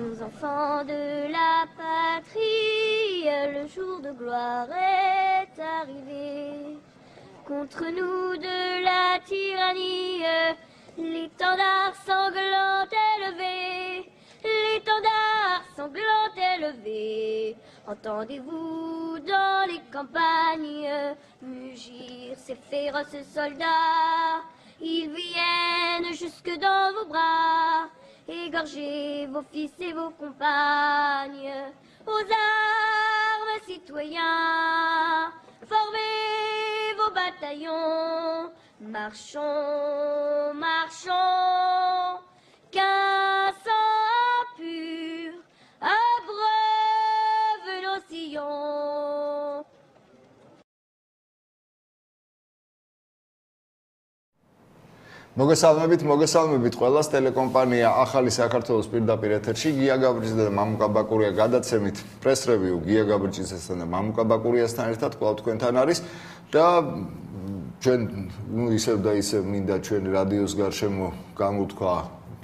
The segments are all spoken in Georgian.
Aux enfants de la patrie, le jour de gloire est arrivé. Contre nous de la tyrannie, l'étendard sanglant élevé, l'étendard sanglant élevé. Entendez-vous dans les campagnes mugir ces féroces soldats? Ils viennent jusque dans vos bras, égorger vos fils et vos compagnes. Aux armes, citoyens, formez vos bataillons. Marchons, marchons, qu'un sang pur abreuve nos sillons. მოგესალმებით ყველას. ტელეკომპანია ახალი საქართველოს პირდაპირ ეთერში გია გაბრიძე და მამუკა ბაკურია გადაცემით პრეს რევიუ გია გაბრიძესთან და მამუკა ბაკურიასთან ერთად კვლავ თქვენთან არის და ჩვენ ისევ და ისევ მინდა ჩვენ რადიოს გარშემო გამოთქვა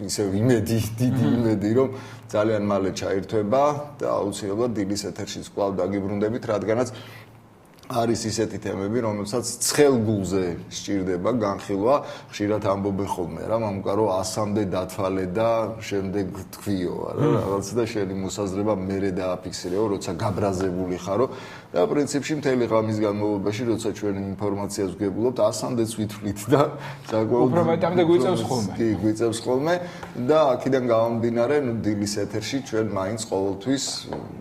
ისევ იმედი, დიდი იმედი, რომ ძალიან მალე ჩაირთვება და აუცილებლად დილის ეთერშიც კვლავ დაგიბრუნდებით, რადგანაც არის ისეთი თემები, რომელსაც ცხელგულზე სჭირდება განხილვა, ხშირად ამბობენ ხოლმე რა, მამუკა რომ 100-მდე დათვალე და შემდეგ თქვიო, რა, რაღაც და შენი მოსაზრება მერე დააფიქსირეო, როცა გაბრაზებული ხარო და პრინციპში მთელი ღამის განმავლობაში, როცა ჩვენ ინფორმაციას ვგებულობთ, 100-მდეც ვითვლით და საკმაოდ უფრო მეტამდე გვიწევს ხოლმე. კი, გვიწევს ხოლმე და აქედან გამომდინარე, დილის ეთერში ჩვენ მაინც ყოველთვის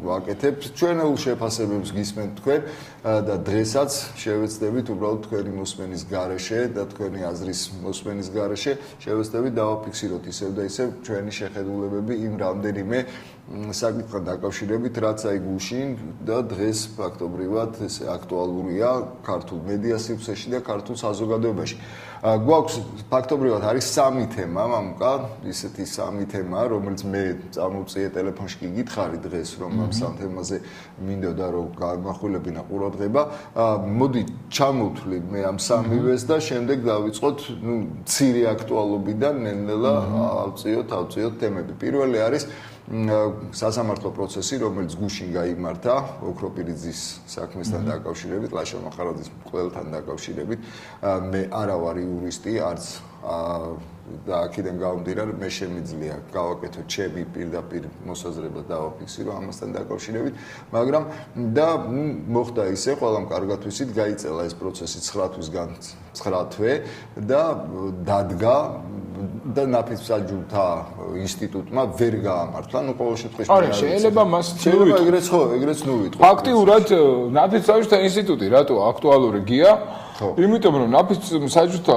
ვაკეთებთ ჩვენელ შეფასებებს გისმენთ თქვენ და დღესაც შევეცდებით უბრალოდ თქვენი მოსმენის გარეშე და თქვენი აზრის მოსმენის გარეშე შევეცდებით დავაფიქსიროთ ისევ და ისევ ჩვენი შეხედულებები იმ რამდენიმე საკითხთან დაკავშირებით, რაც აი გუშინ და დღეს ფაქტობრივად ეს აქტუალურია ქართულ მედია სივრცეში და ქართულ საზოგადოებაში. გვაქვს ფაქტობრივად არის სამი თემა, მამუკა, ისეთი სამი თემა, რომელიც მე წამოვწიე ტელეფონში კი გითხარი დღეს, რომ ამ სამ თემაზე მინდოდა რომ გამახვილებინა ყურადღება. მოდი ჩამოვთვლი მე ამ სამივეს და შემდეგ დავიწყოთ, მცირე აქტუალობიდან ნელ-ნელა ავწიოთ თემები. პირველი არის სასამართლო პროცესი, რომელიც გუშინ გაიმართა ოქროპირიძის საქმესთან დაკავშირებით, ლაშა მახარაძის მკვლელთან დაკავშირებით. მე არა ვარ იურისტი, არც და აქედან გამომდინარე მე შემიძლია გავაკეთო ჩემი პირდაპირ მოსაზრება დავაფიქსირო ამასთან დაკავშირებით, მაგრამ და მოხდა ისე, ყველამ კარგად ვიცით, გაიწელა ეს პროცესი 9 თვისგან 9 თვე და დადგა და ნაფიცმსაჯულთა ინსტიტუტმა ვერ გაამართლა, ნუ ყოველ შემთხვევაში არა, შეიძლება მას შეიძლება ეგრეც ნუ ვიტყვი. ფაქტიურად ნაფიცმსაჯულთა ინსტიტუტი რატო აქტუალური გია? იმიტომ რომ ნაფიცმსაჯულთა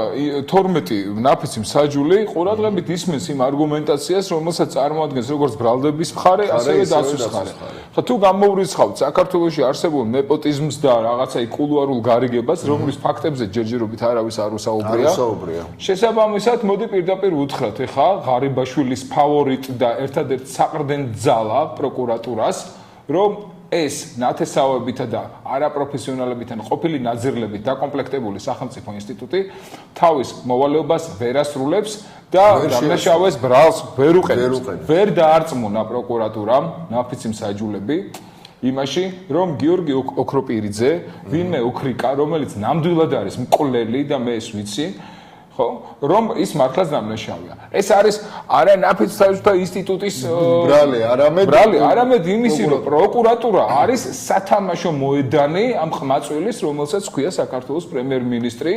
12 ნაფიცმსაჯული ყურადღებით ისმენს იმ არგუმენტაციას, რომელსაც წარმოადგენს როგორც ბრალდების მხარე, ასევე დაცვის მხარე. ხო, თუ გამოვრიცხავთ საქართველოში არსებულ ნეპოტიზმს და რაღაცა კულუარულ გარიგებას, რომლის ფაქტებზე ჯერჯერობით არავის არ უსაუბრია. შესაბამისად, მოდი პირდაპირ უთხრათ ეხა ღარიბაშვილის ფავორიტ და ერთადერთ საყრდენ ძალა პროკურატურას, რომ ეს ნათესავებითა და არაპროფესიონალებიდან ყოფილი ნაძირლებით დაკომპლექტებული სახელმწიფო ინსტიტუტი თავის მოვალეობას ვერ ასრულებს და დამნაშავეს ბრალს ვერ უყენებს. ვერ დაარწმუნა პროკურატურამ ნაფიცმსაჯულები იმაში, რომ გიორგი ოქროპირიძე, ვინმე ოქრიკა, რომელიც ნამდვილად არის მკვლელი და მე ეს ვიცი, ხო, რომ ის მართლაც დამნაშავეა. ეს არის არა ნაფიცმსაჯულთა ინსტიტუტის ბრალი, არამედ იმისი, რომ პროკურატურა არის სათამაშო მოედანი ამ ყმაწვილის, რომელსაც ქვია საქართველოს პრემიერ-მინისტრი,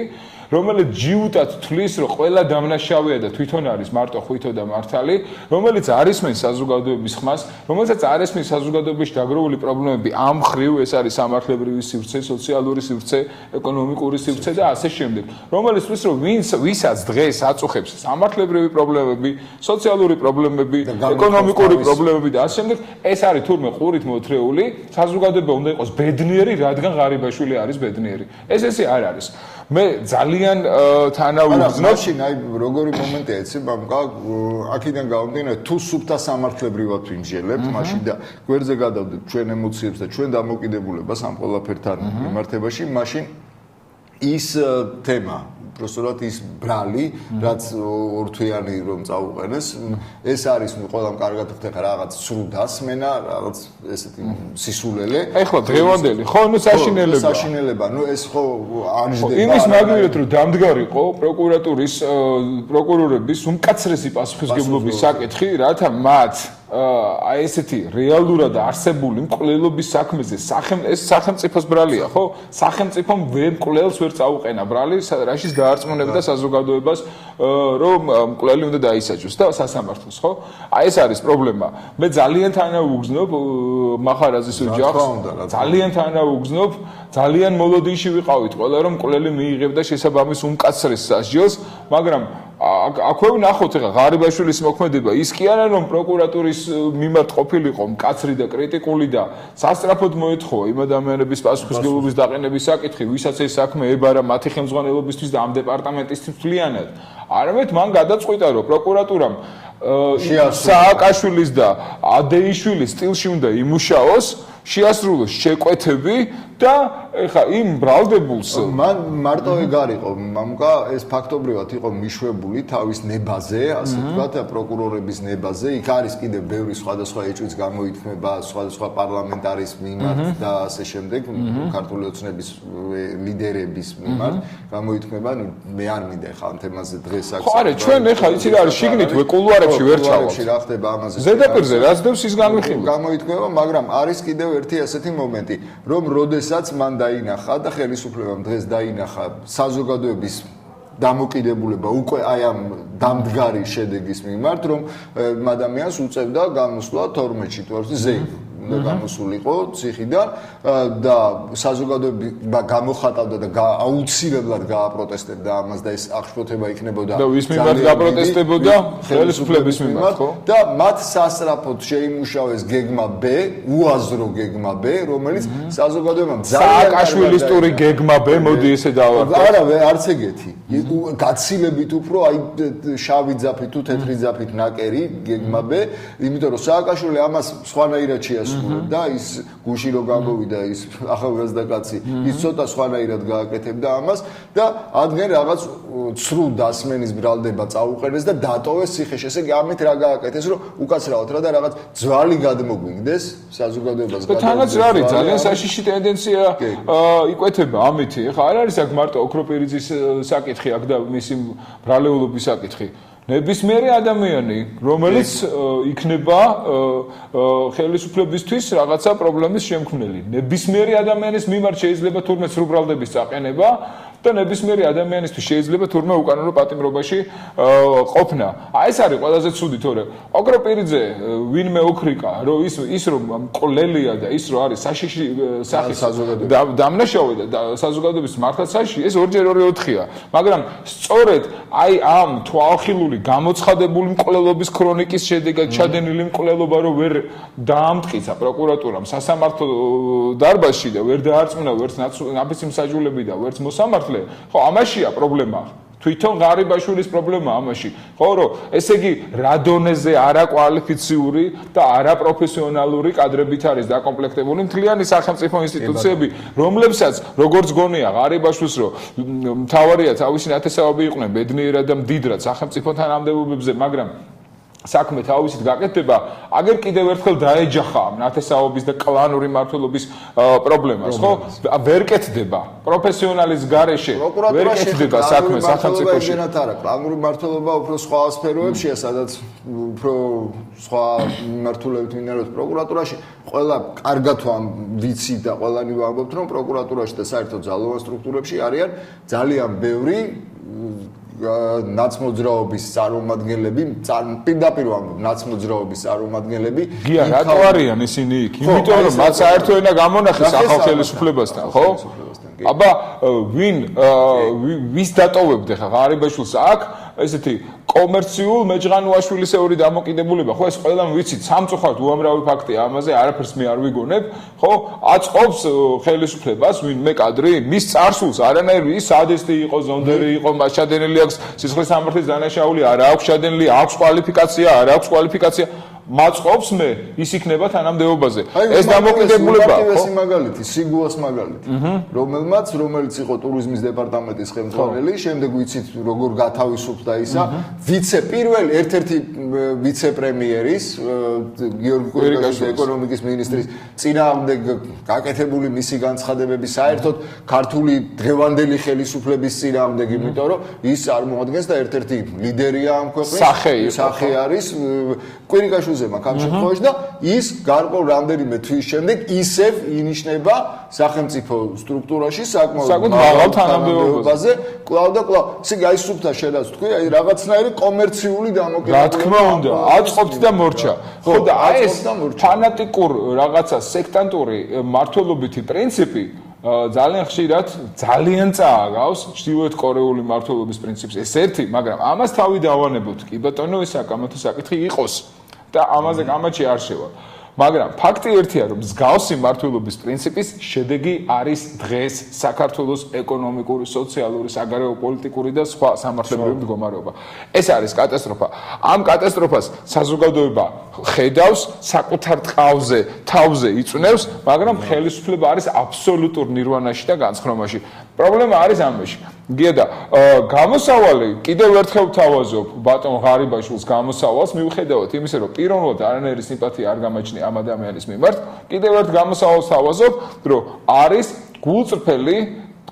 რომელიც ჯიუტად თვლის, რომ ყველა დამნაშავეა და თვითონ არის მარტო ხვითო და მართალი, რომელიც არ ისმენს საზოგადოების ხმას, რომელსაც არ ისმენს საზოგადოებაში დაგროვებული პრობლემები ამ ხრივ, ეს არის სამართლებრივი სივრცე, სოციალური სივრცე, ეკონომიკური სივრცე და ასე შემდეგ. რომელიც თვლის, რომ ვისაც დღეს აწუხებს სამართლებრივი პრობლემები, სოციალური პრობლემები, ეკონომიკური პრობლემები და ასე შემდეგ, ეს არის თურმე ყურით მოთრეული, საზოგადოება უნდა იყოს ბედნიერი, რადგან ღარიბაშვილი არის ბედნიერი. ესე არ არის. მე ძალიან თანავიგრძნობ. მაშინ აი როგორი მომენტია იცი, მამუკა, აქედან გამომდინარე, თუ სუფთა სამართლებრივად ვიმსჯელებთ, მაშინ და გვერდზე გადავდეთ ჩვენ ემოციებს და ჩვენ დამოკიდებულებას ამ ყველაფერთან მიმართებაში, მაშინ ის თემა უბრალოდ ის ბრალი, რაც ორთვიანი რომ წაუყენეს, ეს არის ყველამ კარგად ხდება რაღაც სრულ დასმენა, რაღაც ესეთი სისულელე. ეხლა დღევანდელი, ხო, ნუ საშინელება. საშინელება, ნუ ეს ხო არჯდება. იმის მაგალითად რომ დამდგარიყო პროკურატურის პროკურორების უმკაცრესი პასუხისმგებლობის საკითხი, რათა მათ აი ესეთი რეალურად არსებული მკვლელობის საქმეზე ეს სახელმწიფოს ბრალია, ხო? სახელმწიფომ ვერ მკვლელს ვერ წაუყენა ბრალი, რაშიც დაარწმუნებდა საზოგადოებას, რომ მკვლელი უნდა დაისაჯოს და სასამართლოს, ხო? აი ეს არის პრობლემა. მე ძალიან თანაუგზნობ მახარაძის ოჯახს, ძალიან თანაუგზნობ, ძალიან მოლოდინში ვიყავით ყველა, რომ მკვლელი მიიღებდა შესაბამის უმკაცრეს სასჯელს, მაგრამ აქვე ვნახოთ ახლა ღარიბაშვილის მოქმედება ის კი არა რომ პროკურატურის მიმართ ყოფილიყო მკაცრი და კრიტიკული და სასწრაფოდ მოეთხოვა იმ ადამიანების პასუხისმგებლობის დაყენების საკითხი, ვისაც ეს საქმე ებარა მათი ხელმძღვანელობისთვის და ამ დეპარტამენტისთვის მთლიანად. არამედ მან გადაწყვიტა რომ პროკურატურამ სააკაშვილის და ადეიშვილის სტილში უნდა იმუშაოს, შეასრულოს შეკვეთები და ეხა იმ ბრალდებულს მან მარტო ეგ არისო მამუკა ეს ფაქტობრივად იყო მიშვებული თავის ნებაზე, ასე ვთქვათ, პროკურორების ნებაზე. იქ არის კიდევ ბევრი სხვადასხვა ეჭვიც გამოითქმება სხვადასხვა პარლამენტარის მიმართ და ასე შემდეგ, ქართული ოცნების ლიდერების მიმართ გამოითქმება. ნუ მე არ მინდა ხა ამ თემაზე დღეს აქ. ხო, არა, ჩვენ ეხა იცი რა არის, შიგნით კულუარებში ვერ ჩავალთ. რა ხდება ამაზე? ზედაპირზე რაც დევს ის განვიხილოთ. გამოითქმება, მაგრამ არის კიდევ ერთი ასეთი მომენტი, რომ როდესაც მან დაინახა და ხელისუფლებამ დღეს დაინახა საზოგადოების დამოკიდებულება უკვე აი ამ დამდგარი შედეგის მიმართ, რომ ადამიანს უწევდა გამოსვლა 12-ში თვეში უნდა გამოსულიყო ციხიდან და საზოგადოება გამოხატავდა და აუცილებლად გააპროტესტებდა ამას და ეს აღშფოთება იქნებოდა და ვის მიმართ გააპროტესტებოდა? ხელისუფლების მიმართ, ხო? და მათ სასწრაფოდ შეიმუშავეს გეგმა B, უაზრო გეგმა B, რომელიც საზოგადოებამ სააკაშვილისტური გეგმა B, მოდი ესე დავარქვა. არა, არც ეგეთი. გაცილებით უფრო აი შავი ძაფით თუ თეთრი ძაფით ნაკერი გეგმა B, იმიტომ რომ სააკაშვილი ამას სხვანაირად შეასრულებდა, ის გუში რო გამოვიდა ის ახალგაზრდა კაცი, ის ცოტა სხვანაირად გააკეთებდა ამას და ადგენს რაღაც ცრუ დასმენის ბრალდება წაუყენეს და დატოვეს ციხეში. ესე იგი ამით რა გააკეთეს, რომ უკაცრავად რა და რაღაც ძვალი გადმოგვიგდეს საზოგადოებას. და თანაც რა არის ძალიან საშიში ტენდენცია იკვეთება ამით. ეხლა არ არის აქ მარტო ოქროპირიძის საკითხი აქ და მისი ბრალეულობის საკითხი. ნებისმიერი ადამიანი, რომელიც იქნება ხელისუფლებისთვის რაღაცა პრობლემის შემქმნელი. ნებისმიერი ადამიანის მიმართ შეიძლება თურმე სრულ ბრალდების წაყენება და ნებისმიერი ადამიანისთვის შეიძლება თურმე უკანონო პატიმრობაში ყოფნა. აი ეს არის ყველაზე ცუდი, თორე ოქროპირიძე ვინმე ოქრიკა, რომ ის რომ მკვლელია და ის რომ არის საშიში სახის დამნაშავე და საზოგადოების მართლაც საშიში, ეს 2x2-4-ია. მაგრამ სწორედ აი ამ თვალხილული გამოცხადებული მკვლელობის ქრონიკის შედეგად ჩადენილი მკვლელობა რომ ვერ დაამტკიცა პროკურატურამ სასამართლო დარბაზში და ვერ დაარწმუნა ვერც ნაფიცი მსაჯულები და ვერც მოსამართლე, ხო, ამაშია პრობლემა. თვითონ ღარიბაშვილის პრობლემა ამაში, ხო, რომ ესე იგი რა დონეზე არაკვალიფიციური და არაპროფესიონალური კადრებით არის დაკომპლექტებული მთლიანი სახელმწიფო ინსტიტუციები, რომლებსაც როგორც გონია ღარიბაშვილს, რომ მთავარია თავისი ნათესაობები იყვნენ ბედნიერად და მდიდრად სახელმწიფო თანამდებობებზე, მაგრამ საქმე თავისით გაკეთდება, აგერ კიდევ ერთხელ დაეჯახა ნათესაობის და კლანური მმართველობის პრობლემას, ხო? ვერ კეთდება პროფესიონალის გარეშე, ვერ კეთდება საქმე სახელმწიფოში. არა, კლანური მმართველობა უფრო სხვა სფეროებშია, სადაც უფრო სხვა მმართველობით მინეროთ პროკურატურაში. ყველა კარგად ვიცით და ყველანი ვამბობთ, რომ პროკურატურაში და საერთოდ ძალოვან სტრუქტურებში არიან ძალიან ბევრი ნაცმოძრაობის წარმომადგენლები, პირდაპირ ვამბობ, ნაცმოძრაობის წარმომადგენლები. გია, რატო არიან ისინი იქ? იმიტომ რომ მათ საერთო ენა გამონახეს ახალ ხელისუფლებასთან, ხო? აბა ვის დატოვებდა ხა ღარიბაშვილს აქ ესეთი კომერციულ მეჯღანუაშვილისეური დამოკიდებულება, ხო ეს ყველამ ვიცით, სამწუხაროდ უამრავი ფაქტია ამაზე, არაფერს მე არ ვიგონებ, ხო? აწყობს ხელისუფლებას ვინმე კადრი, მის წარსულს არანაირი ის სადესტი იყო, ზონდერი იყო, მას ჩადენილი აქვს სისხლის სამართლის დანაშაული, არა აქვს ჩადენილი, აქვს კვალიფიკაცია, არა აქვს კვალიფიკაცია. მაწყობს მე ის იქნება თანამდებობაზე. ეს დამოკიდებულება ხო? მაგალითი, სიგუას მაგალითი, რომელიც იყო ტურიზმის დეპარტამენტის ხელმძღვანელი, შემდეგ ვიცით როგორ გათავისუფლდა ისა, ვიცე-პირველი ერთ-ერთი ვიცე-პრემიერის გიორგი კვირიკაშვილის ეკონომიკის მინისტრის წინააღმდეგ გაკეთებული მისი განცხადებები საერთოდ ქართული დღევანდელი ხელისუფლების წინააღმდეგ, იმიტომ რომ ის წარმოადგენს და ერთ-ერთი ლიდერია ამ ქვეყნის სახე არის კვირიკაშვილზე მაგ შემთხვევაში და ის გარკვეულ რამდენიმე თვის შემდეგ ისევ ინიშნება სახელმწიფო სტრუქტურაში საკმაოდ მაღალ თანამდებობაზე კვლავ და კვლავ ისე გაისუფთა შედაც თქვი აი რაღაცნაირი კომერციული დამოკიდებულება რა თქმა უნდა აწყობთ და მორჩა ხო და აი ეს ფანატიკურ რაღაცა სექტანტური მართლობითი პრინციპი ძალიან ხშირად ძალიან წააგავს ჩრდილოეთ კორეული მართლობის პრინციპს ეს ერთი მაგრამ ამას თავი დავანებოთ კი ბატონო ეს საკამათო საკითხი იყოს და ამაზე კამათში არ შევა მაგრამ ფაქტი ერთია რომ მსგავსი მართლობის პრინციპის შედეგი არის დღეს საქართველოს ეკონომიკური, სოციალური, საგარეო პოლიტიკური და სხვა სამართლებრივი მდგომარეობა. ეს არის კატასტროფა. ამ კატასტროფას საზოგადოება ხედავს, საკუთარ ტყავზე, თავზე იწვნევს, მაგრამ ხელისუფლება არის აბსოლუტურ ნირვანაში და განცხრომაში. პრობლემა არის ამაში. გიედა, გამოსავალი კიდევ ერთხელ ვთავაზობ ბატონ ღარიბაშვილს გამოსავალს მიუხედავად იმისა, რომ პიროვნულად არანაირი სიმპათია არ გამაჩნია ამ ადამიანის მიმართ, კიდევ ერთ გამოსავალს თავაზობ, რომ არის გულწრფელი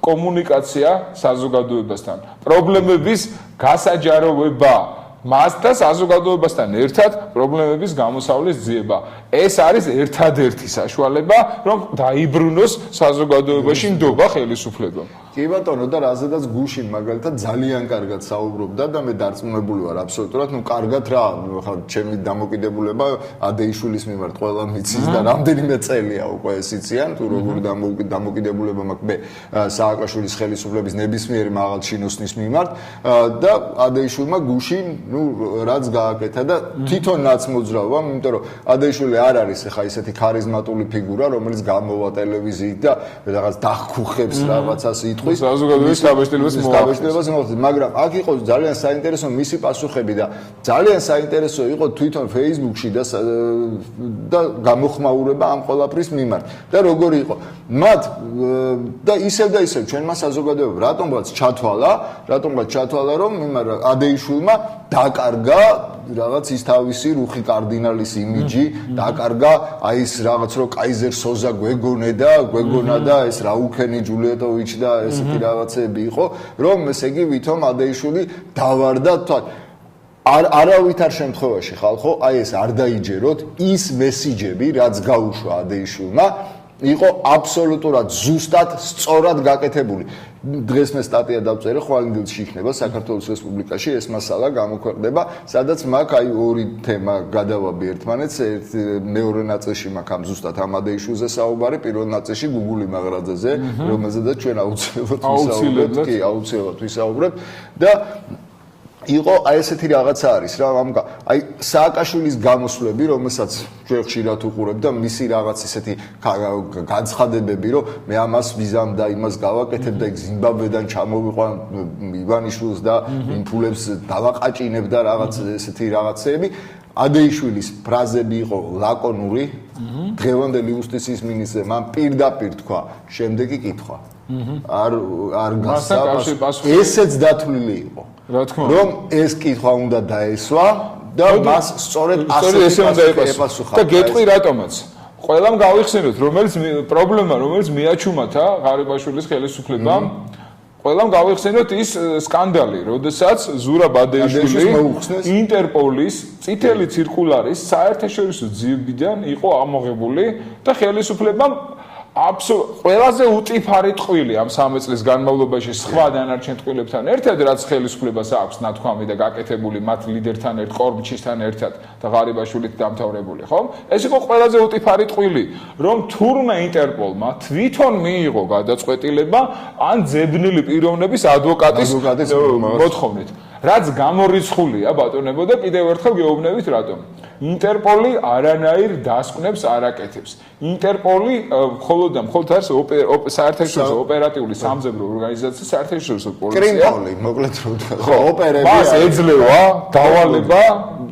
კომუნიკაცია საზოგადოებასთან. პრობლემების გასაჯაროვება მას და საზოგადოებასთან ერთად პრობლემების გამოსავლის ძიება. ეს არის ერთადერთი საშუალება, რომ დაიბრუნოს საზოგადოებაში ნდობა ხელისუფლება. კი ბატონო და რაზედაც გუშინ მაგალითად ძალიან კარგად საუბრობდა და მე დარწმუნებული ვარ აბსოლუტურად, ნუ კარგად რა, ხა ჩემი დამოკიდებულება ადეიშვილის მიმართ ყველა მიცის და რამდენიმე წელია უკვე ეს იციან, თუ როგორი დამოკიდებულება მაქვს მე სააკაშვილის ხელისუფლების ნებისმიერი მაღალ ჩინოსნის მიმართ და ადეიშვილმა გუშინ ნუ რაც გააკეთა და თვითონ ნაცმოძრავა, იმიტომ რომ ადეიშვილი არ არის ხა ისეთი ქარიზმატული ფიგურა, რომელიც გამოვა ტელევიზიით და რაღაც დახუხებს რაღაცას იტყვის. საზოგადოების დაბეჭდილებას მოახდენს, მაგრამ აქ იყო ძალიან საინტერესო მისი პასუხები და ძალიან საინტერესო იყო თვითონ Facebook-ში და გამოხმაურება ამ ყველაფრის მიმართ. და როგორი იყო? მათ და ისევ ჩვენმა საზოგადოებამ რატომღაც ჩათვალა, რომ ადეიშვილმა დაკარგა რაღაც ის თავისი რუხი კარდინალის იმიჯი, დაკარგა აი ეს რაღაც რო კაიზერ სოზა გვეგონა და ეს რაუქენი ჯულიეტოვიჩი და ესეთი რაღაცები იყო, რომ ესე იგი ვითომ ადეიშვილი დავარდა თქვა არავითარ შემთხვევაში ხალხო, აი ეს არ დაიჯეროთ ის მესიჯები, რაც გაუშვა ადეიშვილმა იყო აბსოლუტურად ზუსტად სწორად გაკეთებული. დღეს მე სტატია დავწერე, ხვალინდილში იქნება საქართველოს რესპუბლიკაში ეს მასალა გამოქვეყნდება, სადაც მაქვს აი ორი თემა გადავაბი ერთმანეთს, მეორე ნაწილში მაქვს ამ ზუსტად ამ ადეიშვილზე საუბარი, პირველ ნაწილში გუგული მაღრაძეზე, რომელზედაც ჩვენ აუცილებლად ვისაუბრებთ და იყო აი ესეთი რაღაცა არის რა აი სააკაშვილის გამოსვლები რომელსაც ჩვენ ხშირად უყურებთ და მისი რაღაც ესეთი განცხადებები რომ მე ამას ვიზამ და იმას გავაკეთებ და ზიმბაბვედან ჩამოვიყვან ივანიშვილს და იმ ფულებს დავაყაჭინებ და რაღაც ესეთი რაღაცები ადეიშვილის ფრაზები იყო ლაკონური დღევანდელი იუსტიციის მინისტრმა მან პირდაპირ თქვა შემდეგი კითხვა არ გასა ესეც დათვლილი იყო რა თქმა უნდა რომ ეს კითხვა უნდა დაესვა და მას სწორედ ასე უნდა epasukha და გეტყვი რატომაც ყველამ გავიხსენოთ რომელიც პრობლემა რომელიც მიაჩუმათა ღარიბაშვილის ხელისუფლებამ ყველამ გავიხსენოთ ის სკანდალი როდესაც ზურაბ ადეიშვილი ინტერპოლის წითელი ცირკულარის საერთაშორისო ძიებიდან იყო ამოღებული და ხელისუფლებამ ყველაზე უტიფარი ტყვილი ამ 13 წლის განმავლობაში სხვა დანარჩენ ტყილებთან ერთად რაც ხელისუფლებას აქვს ნათქვამი და გაკეთებული მათ ლიდერთან ერთ ყორბჩისთან ერთად და ღარიბაშვილით დამთავრებული ხო ეს იყო ყველაზე უტიფარი ტყვილი რომ თურმე ინტერპოლმა თვითონ მიიღო გადაწყვეტილება ან ძებნილი პიროვნების ადვოკატის მოთხოვნით რაც გამორიცხულია ბატონებო და კიდევ ერთხელ გეუბნებით რატომ ინტერპოლი არანაირ დასკვნებს არ აკეთებს. ინტერპოლი მხოლოდ და მხოლოდ არის საერთაშორისო ოპერატიული სამძებრო ორგანიზაცია, საერთაშორისო პოლიცია. კრიმპოლი, მოკლედ რო ვთქვა, ოპერები. მას ეძლევა დავალება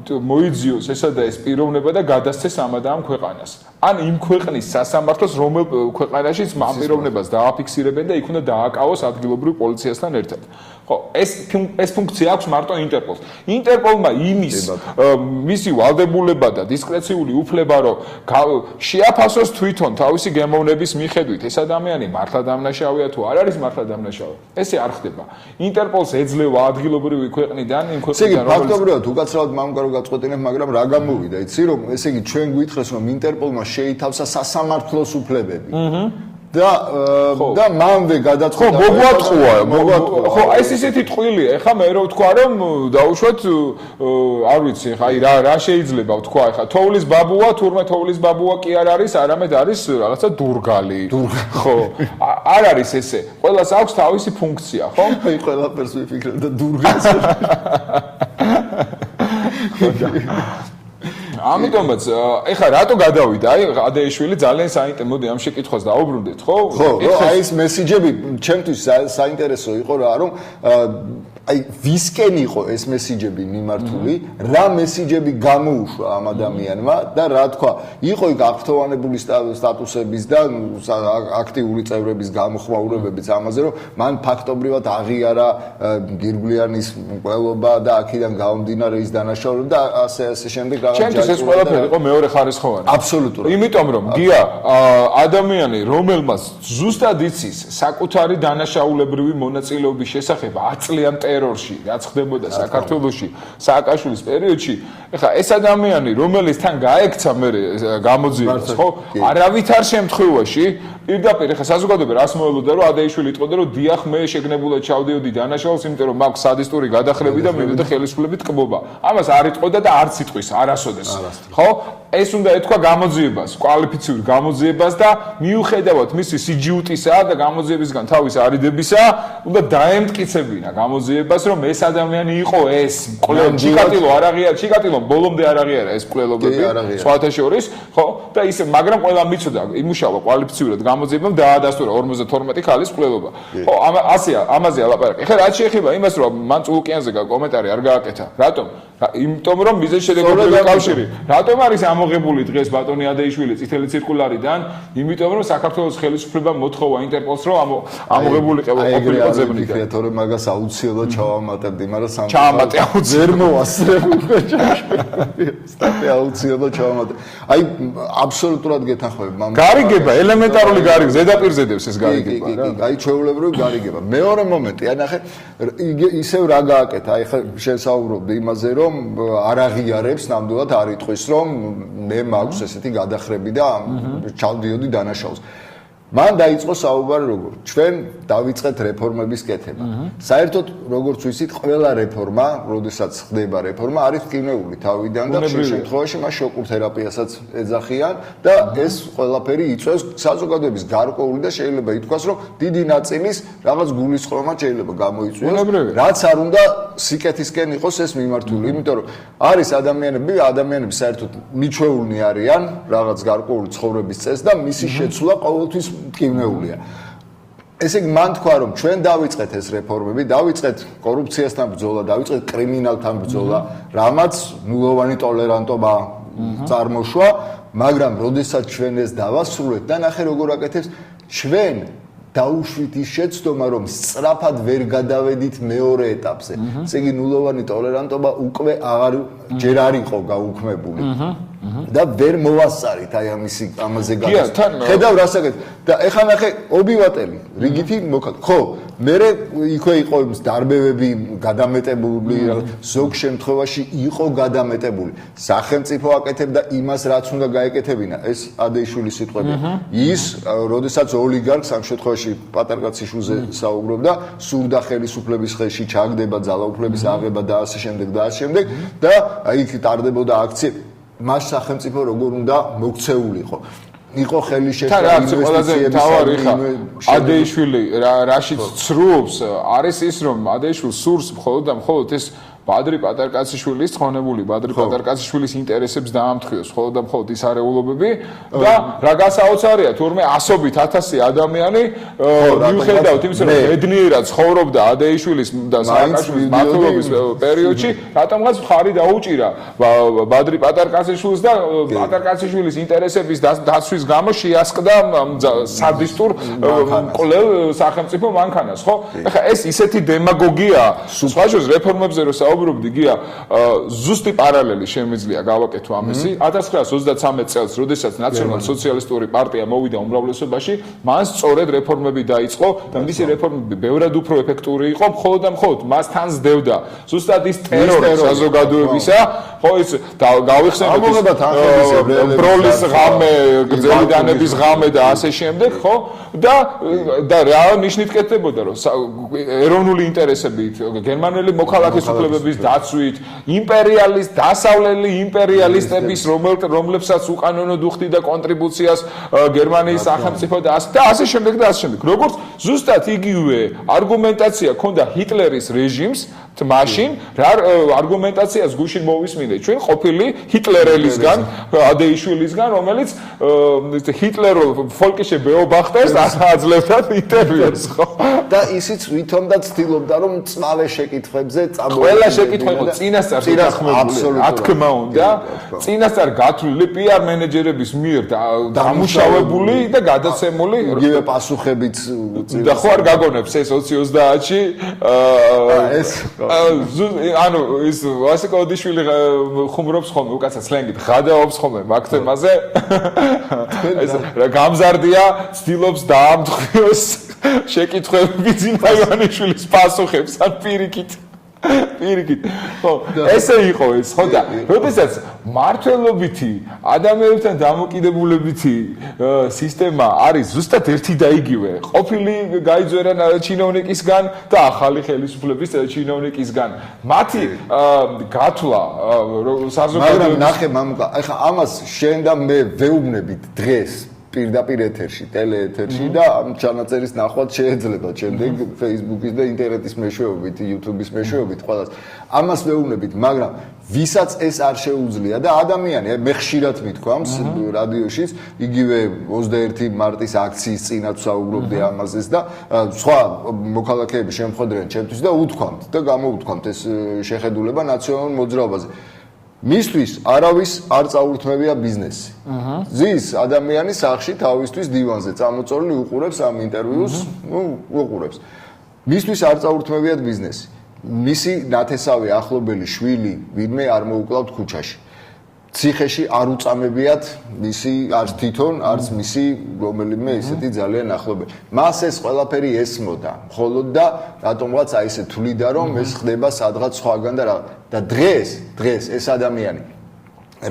მოიძიოს ესა და ეს პიროვნება და გადასცეს ამ და ამ ქვეყანას. ან იმ ქვეყნის სასამართლოს რომელ ქვეყანაშიც ამ პიროვნებას დააფიქსირებენ და იქ უნდა დააკავოს ადგილობრივ პოლიციასთან ერთად. ხო, ეს ფუნქცია აქვს მარტო ინტერპოლს. ინტერპოლმა იმის მისი ვალდებულება და დისკრეციული უფლება რომ შეაფასოს თვითონ თავისი გემოვნების მიხედვით ეს ადამიანი მართლა დამნაშავეა თუ არ არის მართლა დამნაშავე. ესე არ ხდება. ინტერპოლს ეძლევა ადგილობრივი ქვეყნიდან იმ ქვეყნიდან რომელიც ფაქტობრივად უკაცრავად მამკარო გაწყვეტინებ, მაგრამ რა გამოვიდა, იცი რომ ესე იგი ჩვენ გვითხრეს რომ ინტერპოლმა შეითავსა სასამართლოს უფლებები. და მანვე გადაწყვეტა. ხო, მოგვატყუა. ხო, ეს ისეთი ტყუილია. ეხლა მე რო ვთქვა რომ დაუშვათ, არ ვიცი, ხა აი რა შეიძლება ვთქვა, ეხლა თოვლის ბაბუა, თურმე თოვლის ბაბუა კი არ არის, არამედ არის რაღაცა დურგალი. ხო, არ არის ესე. ყველას აქვს თავისი ფუნქცია, ხო? აი ყველაფერს ვიფიქრებ და დურგალს. ამიტომაც ეხლა რატო გადავიდა? აი ადეიშვილი ძალიან საინტერესო. მოდი ამ შეკითხვას დაუბრუნდეთ, ხო? ხო, აი ეს მესიჯები ჩემთვის საინტერესო იყო რა, რომ აი ვისკენ იყო ეს მესიჯები მიმართული, რა მესიჯები გამოუშვა ამ ადამიანმა და რა თქვა, იყო იქ აქტოვანებული სტატუსების და აქტიური წევრების გამოხმაურებებიც ამაზე, რომ მან ფაქტობრივად აღიარა გირგვლიანის მკვლელობა და აქედან გამომდინარე ის დანაშაულება და ასე შემდეგ რაღაც ჩემთვის ეს ყველაფერი იყო მეორე ხარისხოვანი. აბსოლუტურად. იმიტომ რომ გია ადამიანი, რომელმაც ზუსტად იცის საკუთარი დანაშაულებრივი მონაწილეობის შესახებ 10 წლიან ტერორში, რაც ხდებოდა საქართველოში სააკაშვილის პერიოდში, ეხლა ეს ადამიანი, რომელიც თან გაექცა მე გამოძიებას, ხო? არავითარ შემთხვევაში პირდაპირ ეხლა საზოგადოება რას მოელოდა, რომ ადეიშვილი იტყოდა, რომ დიახ, მე შეგნებულად ჩავდიოდი დანაშაულს, იმიტომ რომ მაქვს სადისტური გადახრები და მივიდა ხელისუფლებით კბობა. ამას არ იტყოდა და არც იტყვის არასოდეს. ხო? ეს უნდა ეთქვა გამოძიებას, კვალიფიციურ გამოძიებას და მიუხედავად მისი სიჯიუტისა და გამოძიებისგან თავის არიდებისა, უნდა დაემტკიცებინა გამოძიებას, რომ ეს ადამიანი იყო ეს მკვლელი. ჩიკატილო არ აღიარა, ჩიკატილომ ბოლომდე არ აღიარა ეს მკვლელობები, სხვათა შორის, ხო? და ისე, მაგრამ ყველა მიცოდა, იმუშავა კვალიფიციურად გამოძიებამ დაადასტურა 52 ქალის მკვლელობა. ხო, ამაზე ალაპარაკე. ეხლა რაც შეეხება იმას, რომ მან წულუკიანზე კომენტარი არ გააკეთა. რატომ? იმიტომ რომ მიზეზშედეგობრივი კავშირი. რატომ არის ამოღებული დღეს ბატონი ადეიშვილი წითელი ცირკულარიდან? იმიტომ რომ საქართველოს ხელისუფლებამ მოთხოვა ინტერპოლს რომ ამოღებულიყო ყოფილიყო ზებნიდან. აი, თორე მაგას აუცილებლად ჩავამატებდი, მაგრამ ჩავამატე ვერ მოასწრებდი. სტატია აუცილებლად ჩავამატე. აი, აბსოლუტურად გეთანხმები, მამა. გარიგება, ელემენტარული გარიგება, ზედაპირზე დევს ეს გარიგება რა. აი, ჩვეულებრივი გარიგება. მეორე მომენტი, აი ნახე, ისევ რა გააკეთა, აი ხა შესაუბრობდი იმაზე რომ არ აღიარებს, ნამდვილად არ იტყვის რომ მე მაქვს ესეთი გადახრები და ჩავდიოდი დანაშაულს. მან დაიწყო საუბარი როგორ ჩვენ დავიწყეთ რეფორმების კეთება. საერთოდ როგორც ვიცით, ყველა რეფორმა, როდესაც ხდება რეფორმა, არის მტკივნეული თავიდან და ხშირ შემთხვევაში მას შოკურ თერაპიასაც ეძახიან და ეს ყველაფერი იწვევს საზოგადოების გარკვეული და შეიძლება ითქვას, რომ დიდი ნაწილის რაღაც გულისწყრომა შეიძლება გამოიწვიოს, რაც არ უნდა სიკეთისკენ იყოს ეს მიმართული, იმიტომ რომ არის ადამიანები საერთოდ მიჩვეულნი არიან რაღაც გარკვეული ცხოვრების წესს და მისი შეცვლა ყოველთვის მტკივნეულია. ესე იგი მან თქვა რომ ჩვენ დავიწყეთ ეს რეფორმები, დავიწყეთ კორუფციასთან ბრძოლა, დავიწყეთ კრიმინალთან ბრძოლა, რამაც ნულოვანი ტოლერანტობა წარმოშვა, მაგრამ როდესაც ჩვენ ეს დავასრულეთ და ნახე როგორ აკეთებს, ჩვენ დაუშვით ის შეცდომა რომ სწრაფად ვერ გადავედით მეორე ეტაპზე. ესე იგი ნულოვანი ტოლერანტობა უკვე ჯერ არ იყო გაუქმებული. და ვერ მოვასწარით აი ამაზე გადასწრება. ხედავ რასაკეთ და ეხლა ნახე ობივატელი რიგითი მოკად. ხო, მე იქვე იყო ის დარბევები გადამეტებული, ზოგ შემთხვევაში იყო გადამეტებული. სახელმწიფო აკეთებდა იმას, რაც უნდა გაეკეთებინა. ეს ადეიშვილის სიტყვებია. ის, როდესაც ოლიგარქს ამ შემთხვევაში პატარკაციშვილზე საუბრობდა, სურდა ხელისუფლების ხელში ჩაგდება ძალაუფლების აღება და ასე შემდეგ და ასე შემდეგ და იქ ტარდებოდა აქცია მას სახელმწიფო როგორ უნდა მოქცეულიყო. იყო ხელი შეშლა ინვესტიციების ადეიშვილი რაშიც ცრუობს არის ის რომ ადეიშვილს სურს მხოლოდ და მხოლოდ ეს ბადრი პატარკაციშვილის ცხონებული ბადრი პატარკაციშვილის ინტერესებს დაამთხიოს მხოლოდ და მხოლოდ ის არეულობები და რა გასაოცარია თურმე ასობით 1000 ადამიანი მიუხედავად იმისა რომ ბედნიერად ცხოვრობდა ადეიშვილის და სააკაშვილის მმართველობის პერიოდში რატომღაც მხარი დაუჭირა ბადრი პატარკაციშვილს და პატარკაციშვილის ინტერესების დაცვის გამო შეასყდა სადისტურ კვლევ სახელმწიფო მანქანას ხო ეხლა ეს ისეთი დემაგოგია სხვა შორის რეფორმებზე რო საუბრობდი გია ზუსტი პარალელი შემიძლია გავაკეთო ამისი 1933 წელს როდესაც ნაციონალ-სოციალისტური პარტია მოვიდა უმრავლესობაში მან სწორედ რეფორმები დაიწყო და მისი რეფორმები ბევრად უფრო ეფექტური იყო მხოლოდ და მხოლოდ მას თან სდევდა ზუსტად ის ტერორი საზოგადოებისა ხო ის გავიხსენებთ ბროლის ღამე გრძელიდანების ღამე და ასე შემდეგ ხო და რა ნიშნით კეთდებოდა რომ ეროვნული ინტერესებით გერმანელი მოქალაქის უფლებების დაცვით იმპერიალის დასავლელი იმპერიალისტების რომლებსაც უკანონოდ უხდიდა კონტრიბუციას გერმანიის სახელმწიფო და ასე შემდეგ და ასე შემდეგ როგორც ზუსტად იგივე არგუმენტაცია ქონდა ჰიტლერის რეჟიმს მაშინ რა არგუმენტაციას გუშინ მოვისმინე ჩვენ ყოფილი ჰიტლერელისგან ადეიშვილისგან რომელიც ჰიტლერულ ფოლკიშე ბეობახტერს აძლევდა ინტერვიუს ხო და ისიც ვითომდა ცდილობდა რომ წმავე შეკითხვებზე წამოეყო ყველა შეკითხვა იყო წინასწარ გახმებული რა თქმა უნდა წინასწარ გათვლილი პიარ მენეჯერების მიერ დამუშავებული და გადაცემული იგივე პასუხებიც და ხო არ გაგონებს ეს 2030-ში ეს ანუ ის ვასიკოდიშვილი ხუმრობს ხოლმე უკაცრავ სლენგით ღადაობს ხოლმე მაგ თემაზე ეს გამზარდია ცდილობს დაამტყიოს შეკითხვები ძინა ივანიშვილის პასუხებს ან პირიქით ხო ესე იყო ეს ხო და როდესაც მართლობითი ადამიანებთან დამოკიდებულებითი სისტემა არის ზუსტად ერთი და იგივე ყოფილი გაიძვერა ჩინოვნიკისგან და ახალი ხელისუფლების ჩინოვნიკისგან მათი გათვლა საზოგადოების მაგრამ ნახე მამუკა ეხლა ამას შენ და მე ვეუბნებით დღეს პირდაპირ ეთერში, ტელეეთერში და ამ ჩანაწერის ნახვაც შეიძლება შემდეგ Facebook-ის და ინტერნეტის მეშვეობით, YouTube-ის მეშვეობით ყველას. ამას ვეუბნებით, მაგრამ ვისაც ეს არ შეუძლია და ადამიანი, მე ხშირად მithქვამს რადიოშიც, იგივე 21 მარტის აქციის წინაც საუბრობდი ამაზეც და სხვა მოქალაქეები შემხედრენ ჩემთვის და უთქვამთ და გამოუთქვამთ ეს შეხედულება ნაციონალურ მოძრაობაზე. მისთვის არავის არ წაურთმევია ბიზნესი. ზის ადამიანი სახში თავისთვის დივანზე წამოწოლილი უყურებს ამ ინტერვიუს, უყურებს. მისთვის არ წაურთმევიათ ბიზნესი. მისი ნათესავი ახლობელი შვილი ვინმე არ მოუკლავთ ქუჩაში. ციხეში არ უწამებიათ მისი არც თვითონ, არც მისი რომელიმე ისეთი ძალიან ახლობელი. მას ეს ყველაფერი ესმოდა, მხოლოდ და რატომღაც აი ესე თვლიდა რომ ეს ხდება სადღაც სხვაგან და დღეს ეს ადამიანი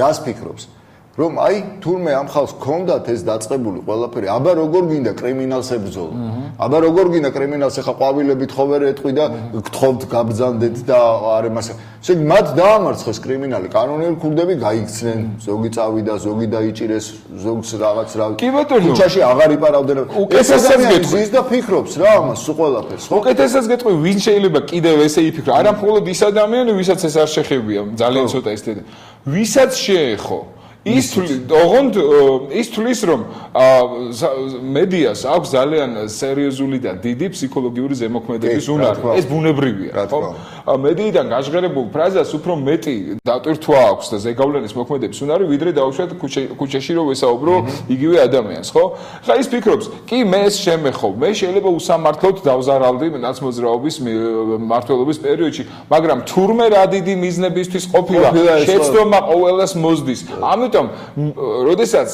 რას ფიქრობს? რომ აი თურმე ამ ხალხს ქონდათ ეს დაწყებული ყველაფერი, აბა როგორ გინდა კრიმინალს ებრძოლო. აბა როგორ გინდა კრიმინალს ახლა ყვავილებით ხო ვერ ეტყვი და გთხოვთ გაბრძანდეთ და არ ემას. ესე იგი მათ დაამარცხეს კრიმინალი, კანონიერი ქურდები გაიქცნენ, ზოგი წავიდა, ზოგი დაიჭირეს, ზოგს რაღაც რა. კი ბატონო, ქუჩაში აღარ იპარავდნენ. უკეთესად გეტყვის და ფიქრობს რა ამას სულ ყველაფერს. უკეთესად გეტყვი, ვინ შეიძლება კიდევ ესე იფიქრო? არა მხოლოდ ის ადამიანი, ვისაც ეს არ შეხებია, ძალიან ცოტა ის დედა. ვისაც შეეხო ის თulis რომ მედიას აქვს ძალიან სერიოზული და დიდი ფსიქოლოგიური ზემოქმედების უნარი. ეს ბუნებრივია, ხო? მედიიდან გაჟღერებულ ფრაზას უფრო მეტი დატვირთვა აქვს და ზეგავლენის მოქმედების უნარი, ვიდრე დაუშვათ ქუჩაში რომ ვესაუბრო იგივე ადამიანს, ხო? ხა ის ფიქრობს, კი მე ეს შემეხო, მე შეიძლება უსამართლოდ დავზარალდი ნაცმოძრაობის მმართველობის პერიოდში, მაგრამ თურმე რა დიდი მიზნებისთვის ყოფილა შეცდომა ყოველას მოსდის. ამიტომ როდესაც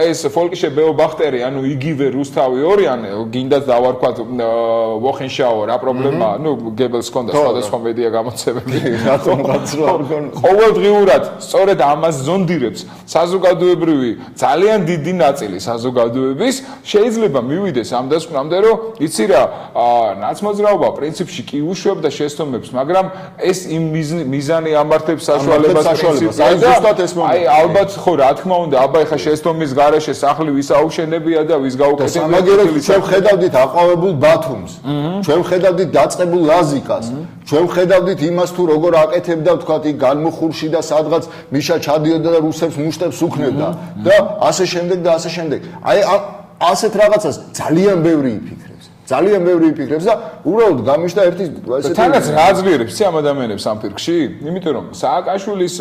ეს ფოლკიშე ბეობახტერი, ანუ იგივე რუსთავი ორიან, გინდათ დავარქვათ ვოხენშაო რა პრობლემაა, გებელს ჰქონდა სხვადასხვა მედია გამოცემები, რატომღაც რო ყოველდღიურად სწორედ ამას ზონდირებს საზოგადოებრივი ძალიან დიდი ნაწილი საზოგადოების შეიძლება მივიდეს ამ დასკვნამდე, რომ იცი რა, ნაცმოძრაობა პრინციპში კი უშვებდა შეცდომებს, მაგრამ ეს იმ მიზანი ამართებს საშუალებას აი ალბათ ხო რა თქმა უნდა, აბა ეხა შეცდომის გარეშე სახლი ვის აუშენებია და ვის გაუკეთებია. სამაგეროდ ჩვენ ხედავდით აყვავებულ ბათუმს. ჩვენ ხედავდით დაწყებულ ლაზიკას. ჩვენ ხედავდით იმას თუ როგორ აკეთებდა თქვათ იქ განმუხურში და სადღაც მიშა ჩადიოდა და რუსებს მუშტებს უქნებდა და ასე შემდეგ და ასე შემდეგ. აი ასეთ რაღაცას ძალიან ბევრი იფიქრებს. ძალიან ბევრი იფიქრებს და უბრალოდ გამიშდა ერთი ესეთი თანაც რა აძლიერებს ამ ადამიანებს ამ ფირკში? იმიტომ რომ სააკაშვილის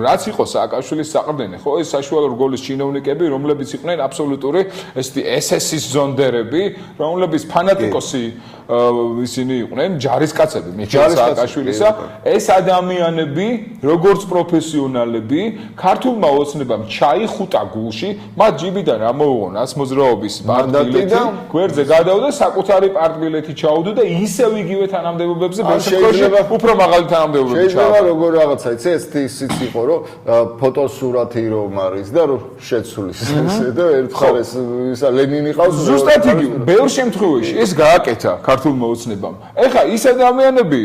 რაც იყო სააკაშვილის საყრდენი, ხო, ეს საშუალო რგოლის ჩინოვნიკები, რომლებიც იყვნენ აბსოლუტური ესეთი SS-ის ზონდერები, რომლებიც ფანატიკოსი ისინი იყვნენ ჯარისკაცები მიხეილ სააკაშვილისა. ეს ადამიანები, როგორც პროფესიონალები, ქართულმა ოცნებამ ჩაიხუტა გულში, მათ ჯიბიდან რა მოუღონ 100 მოძრაობის მანდატი, გვერდზე გადავდა საკუთარი პარტბილეთი ჩაუდო და ისევ იგივე თანამდებობებზე შეიძლება უფრო მაღალი თანამდებობები ჩაუდო. შეიძლება როგორ რაღაცა იცი, ესეც იყო რომ ფოტოსურათი რომ არის და რომ შეცვლის ესე და ერთხელ ეს ისა ლენინი ყავს ზუსტად იგივე. ბევრ შემთხვევაში ეს გააკეთა ქართულმა ოცნებამ. ეხლა ის ადამიანები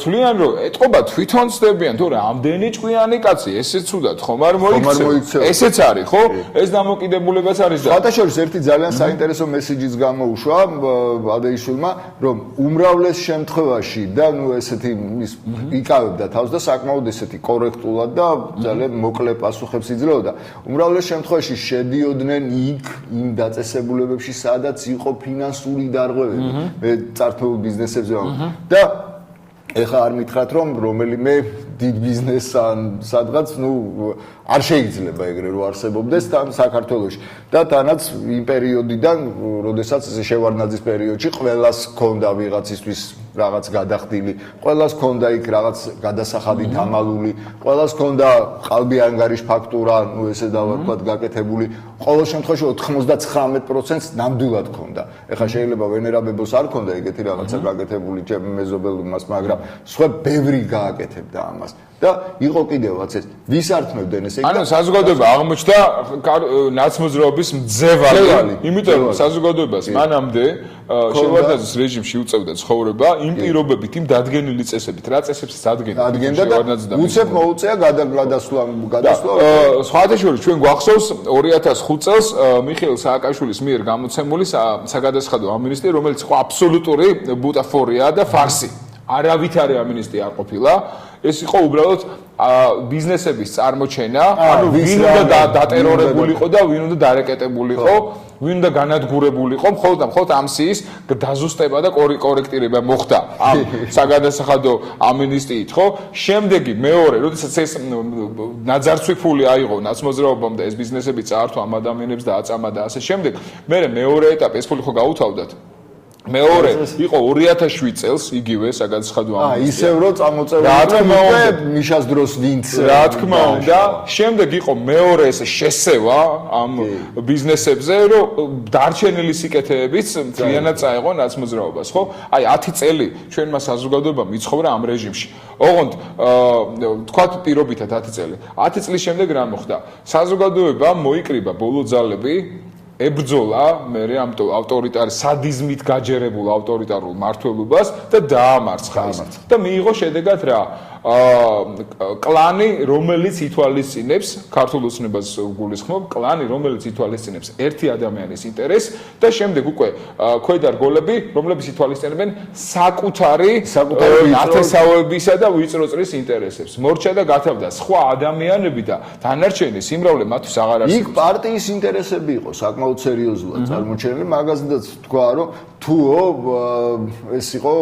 თვლიან რომ ეთყობა თვითონ ცდებიან თუ რამდენი ჭკვიანი კაცი ესეც უდად ხომ არ მოიქცე. ესეც არის ხო? ეს დამოკიდებულებაც არის და ფათაშორის ერთი ძალიან საინტერესო მესიჯიც გამოუშვა ბადეიშვილმა რომ უმრავლეს შემთხვევაში და ნუ ესეთი ის იკავებდა თავს და საკმაოდ ესეთი კორექტულად და ძალიან მოკლე პასუხებს იძლეოდა. უმრავლეს შემთხვევაში შედიოდნენ იქ იმ დაწესებულებებში სადაც იყო ფინანსური დარღვევები. მე წართულ ბიზნესებზე და ეხლა არ მითხრათ რომ რომელიმე დიდ ბიზნესს ან სადღაც ნუ არ შეიძლება ეგრე რომ არსებობდეს თან საქართველოში და თანაც იმ პერიოდიდან როდესაც შევარდნაძის პერიოდში ყველას ჰქონდა ვიღაცისთვის რაღაც გადახდილი, ყველას ჰქონდა იქ რაღაც გადასახადი დამალული, ყველას ჰქონდა ყალბი ანგარიშ ფაქტურა, ნუ ესე დავარქვათ გაკეთებული, ყოველ შემთხვევაში 99%-ს ნამდვილად ჰქონდა. ეხლა შეიძლება ვენერაბებოს არ ჰქონდა ეგეთი რაღაცა გაკეთებული ჩემ მეზობელს, მაგრამ სხვა ბევრი გააკეთებდა ამას. და იყო კიდევაც ეს ვის ართმევდნენ ესე ანუ საზოგადოება აღმოჩნდა ნაცმოძრაობის მძევალი, იმიტომ რომ საზოგადოებას მანამდე შევარდნაძის რეჟიმში უწევდა ცხოვრება იმ პირობებით, იმ დადგენილი წესებით, რა წესებს დადგენდა შევარდნაძე და უცებ მოუწია გადასვლა. სხვათა შორის ჩვენ გვახსოვს 2005 წელს მიხეილ სააკაშვილის მიერ გამოცემული საგადასახადო ამინისტია, რომელიც იყო აბსოლუტური ბუტაფორია და ფარსი. არავითარი ამინისტია არ ყოფილა. ეს იყო უბრალოდ ბიზნესების წარმოჩენა, ანუ ვინ უნდა დატერორებულიყო და ვინ უნდა დარეკეტებულიყო, ვინ უნდა განადგურებულიყო, მხოლოდ ამ სიის დაზუსტება და კორექტირება მოხდა ამ საგადასახადო ამინისტიით, ხო? შემდეგი მეორე, როდესაც ეს ნაძარცვიფული აიღო ნაცმოძრაობამ და ეს ბიზნესები წაართვა ამ ადამიანებს და აწამა და ასე შემდეგ, მეორე ეტაპი ეს ფული ხო გაუთავდათ. მეორე იყო 2007 წელს იგივე საგადასახადო ამინისტია. ისევ რომ წამოწევრდა მიშას დროს ვინც რა თქმა უნდა, შემდეგ იყო მეორე ეს შესევა ამ ბიზნესებზე, რომ დარჩენილი სიკეთეებიც მთლიანად წაეღო ნაცმოძრაობას, ხო? აი 10 წელი ჩვენმა საზოგადოებამ იცხოვრა ამ რეჟიმში. ოღონდ თქვათ პირობითად 10 წელი. 10 წლის შემდეგ რა მოხდა? საზოგადოებამ მოიკრიბა ბოლო ძალები ებრძოლა მე ამ ავტორიტარ სადიზმით გაჯერებულ ავტორიტარულ მართლობას და დაამარცხა ის. და მიიღო შედეგად რა? კლანი, რომელიც ითვალისწინებს ქართულ ოცნებას გულისხმობ, კლანი, რომელიც ითვალისწინებს ერთი ადამიანის ინტერესს და შემდეგ უკვე ქვედა რგოლები, რომლებიც ითვალისწინებენ საკუთარი ნათესავებისა და ვიწრო წრის ინტერესებს. მორჩა და გათავდა სხვა ადამიანები და დანარჩენი სიმრავლე მათთვის აღარ არსებობს. იქ პარტიის ინტერესები იყო საკმაოდ სერიოზულად წარმოჩენილი, მაგაზედაც თქვა რომ თუო ეს იყო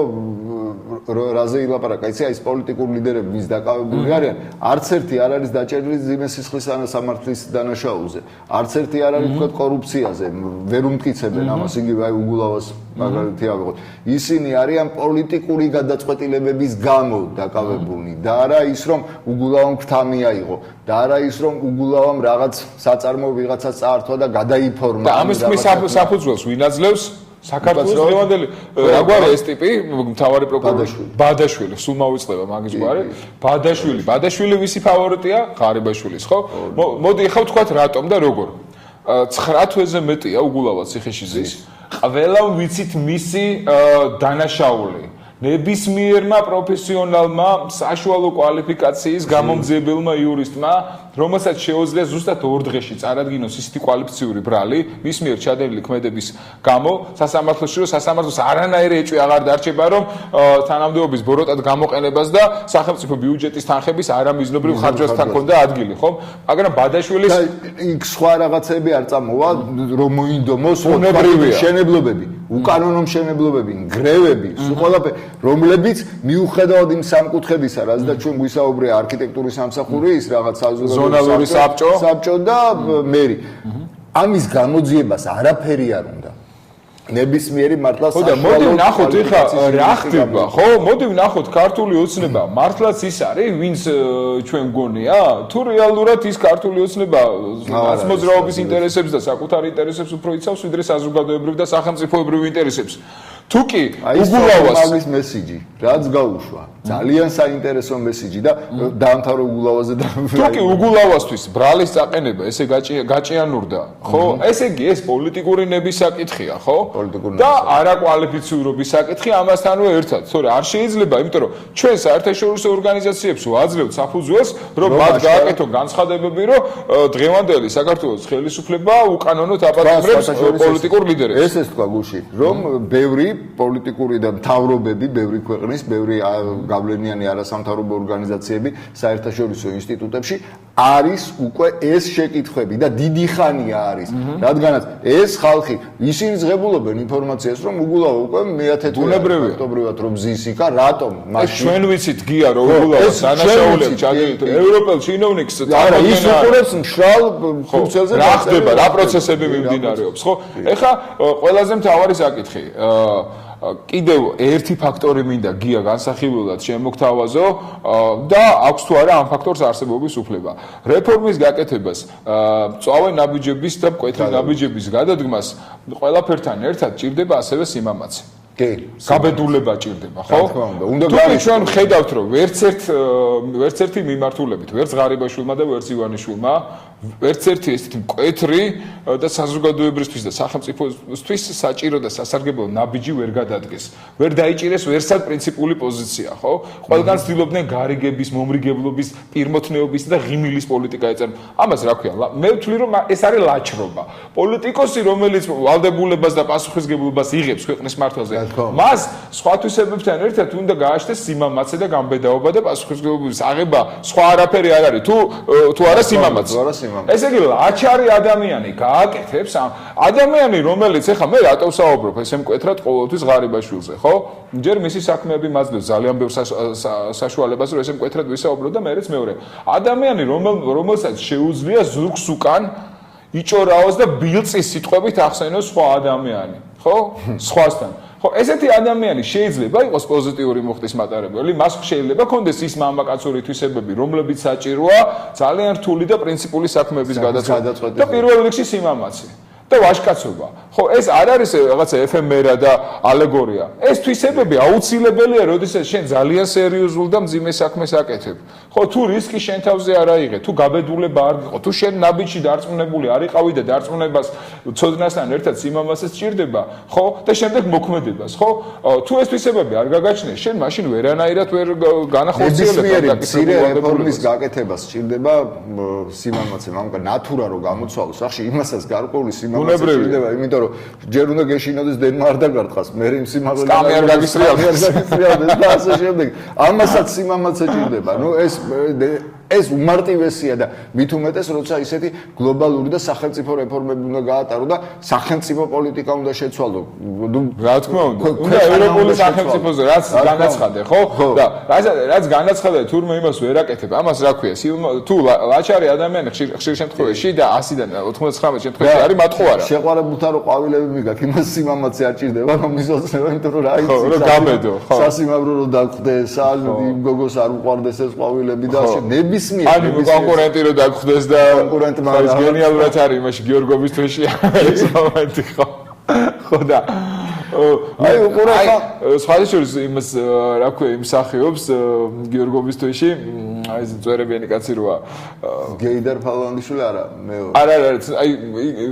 რაზე ილაპარაკა, იცი აი ეს პოლიტიკური ლიდერები ვის დაკავებული არიან, არც ერთი არ არის დაჭერილი ძიმესისხლის სამართლის დანაშაულზე, არც ერთი არ არის თქვა კორუფციაზე, ვერ უმტკიცებენ ამას, იგივე აი უგულავას მაგალითი ავიღოთ. ისინი არიან პოლიტიკური გადაწყვეტილებების გამო დაკავებული და არა ის რომ უგულავამ ქთამი აიღო და არა ის რომ უგულავამ რაღაც საწარმოო ვიღაცას წაართვა და გადაიფორმა. და ამის თქმის საფუძველს ვინ აძლევს? საქართველოს დღევანდელი რაგვარი ეს ტიპი მთავარი პროკურორი ბადაშვილი სულ მოვიწყდება მაგის გვარი ბადაშვილი ვისი ფავორიტია ღარიბაშვილის ხო მოდი ახლა ვთქვათ რატომ და როგორ 9 თვეზე მეტია უგულავად ციხეში ზის ყველა ვიცით მისი დანაშაული ნებისმიერმა პროფესიონალმა საშუალო კვალიფიკაციის გამომძიებელმა იურისტმა რომელსაც შეუძლია ზუსტად 2 დღეში წარადგინოს ისეთი კვალიფიციური ბრალი მის მიერ ჩადენილი ქმედების გამო სასამართლოში, რომ სასამართლოს არანაირი ეჭვი აღარ დარჩება, რომ თანამდებობის ბოროტად გამოყენებას და სახელმწიფო ბიუჯეტის თანხების არამიზნობრივ ხარჯვასთან ჰქონდა ადგილი, ხო? მაგრამ ბადაშვილის იქ სხვა რაღაცები არ წამოვა, რომ მოინდომოს შენებლობები, უკანონო მშენებლობები, ნგრევები, სულ ყველაფერი, რომლებიც მიუხედავად იმ სამკუთხედისა, რაც და ჩვენ გვისაუბრია არქიტექტურის სამსახური, ის რაღაც ზონალური საბჭო და მერი. ამის გამოძიებას არაფერი არ უნდა. ნებისმიერი მართლა ხო და მოდი ვნახოთ ხა რა ხდება, ხო? მოდი ვნახოთ ქართული ოცნება მართლაც ის არის, ვინც ჩვენ გონია? თუ რეალურად ის ქართული ოცნება ნაცმოძრაობის ინტერესებს და საკუთარ ინტერესებს უფრო იცავს, ვიდრე საზოგადოებრივ და სახელმწიფოებრივ ინტერესებს. თუ კი უგულავას მაგის მესიჯი, რაც გაუშვა, ძალიან საინტერესო მესიჯი და დაამთავრო უგულავაზე და თუ კი უგულავასთვის ბრალის წაყენება ესე გაჭიანურდა, ხო? ესე იგი ეს პოლიტიკური ნების საკითხია, ხო? და არაკვალიფიციურობის საკითხი ამასთანავე ერთად. თორე არ შეიძლება, იმიტომ რომ ჩვენ საერთაშორისო ორგანიზაციებს ვაძლევთ საფუძველს, რომ მათ გააკეთონ განცხადებები, რომ დღევანდელი საქართველოს ხელისუფლება უკანონოდ აპატიმრებს პოლიტიკურ ლიდერებს. ეს თქვა გუში, რომ ბევრი პოლიტიკური და მთავრობები, ბევრი ქვეყნის, ბევრი გავლენიანი არასამთავრობო ორგანიზაციები საერთაშორისო ინსტიტუტებში არის უკვე ეს შეკითხვები და დიდი ხანია არის. რადგანაც ეს ხალხი ისინი ზღებულობენ ინფორმაციას, რომ უგულავა უკვე მე-10 ოქტომბრივად რომ ზის იქა, რატომ? მაშინ ჩვენ ვიცით გია რომ უგულავას დანაშაულებს ჩაგეითო ევროპელ ჩინოვნიკს არა ის უყურებს მშრალ ფუნქციაზე რა ხდება, რა პროცესები მიმდინარეობს, ხო? ეხლა ყველაზე მთავარი საკითხი კიდევ ერთი ფაქტორი მინდა გია განსახილველად შემოგთავაზო და აქვს თუ არა ამ ფაქტორს არსებობის უფლება. რეფორმის გაკეთებას, წავე ნაბიჯების და მკვეთრი ნაბიჯების გადადგმას ყველაფერთან ერთად ჭირდება ასევე სიმამაცე. კი, გაბედულება ჭირდება, ხო? თუმცა ჩვენ ხედავთ, რომ ვერც ერთი მიმართულებით, ვერც ღარიბაშვილმა და ვერც ივანიშვილმა ვერც ერთი ესეთი მკვეთრი და საზოგადოებრივთვის და სახელმწიფოსთვის საჭირო და სასარგებლო ნაბიჯი ვერ გადადგეს. ვერ დაიჭირეს ვერსად პრინციპული პოზიცია, ხო? ყველგან ცდილობდნენ გარიგების, მომრიგებლობის, პირმოთნეობის და ღიმილის პოლიტიკა ეწენენ. ამას რა ქვია? მე ვთვლი, რომ ეს არის ლაჩრობა. პოლიტიკოსი, რომელიც ვალდებულებას და პასუხისმგებლობას იღებს ქვეყნის მართვაზე, მას სხვა თვისებებთან ერთად უნდა გააჩნდეს სიმამაცე და გამბედაობა და პასუხისმგებლობის აღება სხვა არაფერი არ არის. თუ არა სიმამაცე. ესე იგი ლაჩარი ადამიანი გააკეთებს ადამიანი რომელიც ეხა მე რატო ვსაუბრობ ესე მკვეთრად ყოველთვის ღარიბაშვილზე, ხო? ჯერ მისი საქმეები მაძლევს ძალიან ბევრ საშუალებას რომ ესე მკვეთრად ვისაუბრო და მეც მეორე. ადამიანი რომელსაც შეუძლია ზურგს უკან იჭორაოს და ბილწის სიტყვებით ახსენოს სხვა ადამიანი, ხო? სხვასთან. ხო, ესეთი ადამიანი შეიძლება იყოს პოზიტიური მოხდის მატარებელი, მას შეიძლება კონდეს ის მამაკაცური თვისებები, რომლებიც საჭიროა ძალიან რთული და პრინციპული საქმეების გადაწყვეტა და პირველ რიგში სიმამაცე და ვაჟკაცობა. ხო, ეს არ არის რაღაცა ეფემერა და ალეგორია. ეს თვისებები აუცილებელია, როდესაც შენ ძალიან სერიოზულ და მძიმე საქმეს აკეთებ. ხო, თუ რისკი შენ თავზე არ აიღე, თუ გაბედულება არ გიყო, თუ შენ ნაბიჯში დარწმუნებული არ იყავი და დარწმუნებას ცოდნასთან ერთად სიმამაცეს ჭირდება, ხო? და შემდეგ მოქმედებას, ხო? თუ ეს თვისებები არ გაგაჩნია, შენ მაშინ ვერანაირად ვერ განახორციელებ და მცირე რეფორმის გაკეთებას ჭირდება სიმამაცე, მაგრამ ნატურა რო გამოცვალოს, ახში იმასაც გარკვეული სიმამაცე ჭირდება, იმიტომ რომ ჯერ უნდა გეშინოდეს დენმა არ დაგარტყას, მე იმ სიმაღლეზე სკამი არ გაგისრიალდეს და ასე შემდეგ. ამასაც სიმამაცე ჭირდება. ნუ ეს უმარტივესია და მით უმეტეს როცა ისეთი გლობალური და სახელმწიფო რეფორმები უნდა გაატარო და სახელმწიფო პოლიტიკა უნდა შეცვალო. რა თქმა უნდა, უნდა ევროპული სახელმწიფოზე რაც განაცხადე, ხო? და რაც განაცხადე, თურმე იმას ვერ აკეთებ. ამას რა ქვია? თუ ლაჩარი ადამიანი ხშირ შემთხვევაში და 100-დან 99 შემთხვევაში არის მათხოვარა. შეყვარებულთა რო ყვავილები მიგაქ, იმას სიმამაცე არ ჭირდება, რომ მიზოცნება, იმიტომ რომ რა იცი. ხო, რომ გაბედო, ხო. სასიმავრო რო დაგხვდეს, ან იმ გოგოს არ უყვარდეს ეს ყვავილები და ასე ნების ანუ კონკურენტი რო დაგხვდეს და კონკურენტმა გენიალურად არის იმაში გიორგოვის თვეში ეს მომენტი ხო და აი უყურე ხა სხვადასხვა იმას რა ქვია იმ სახეობს გიორგობის თვეში აი ეს ძვერებიანი კაცი როა გეიდარ ფალვანდიშვილი არა მე არა აი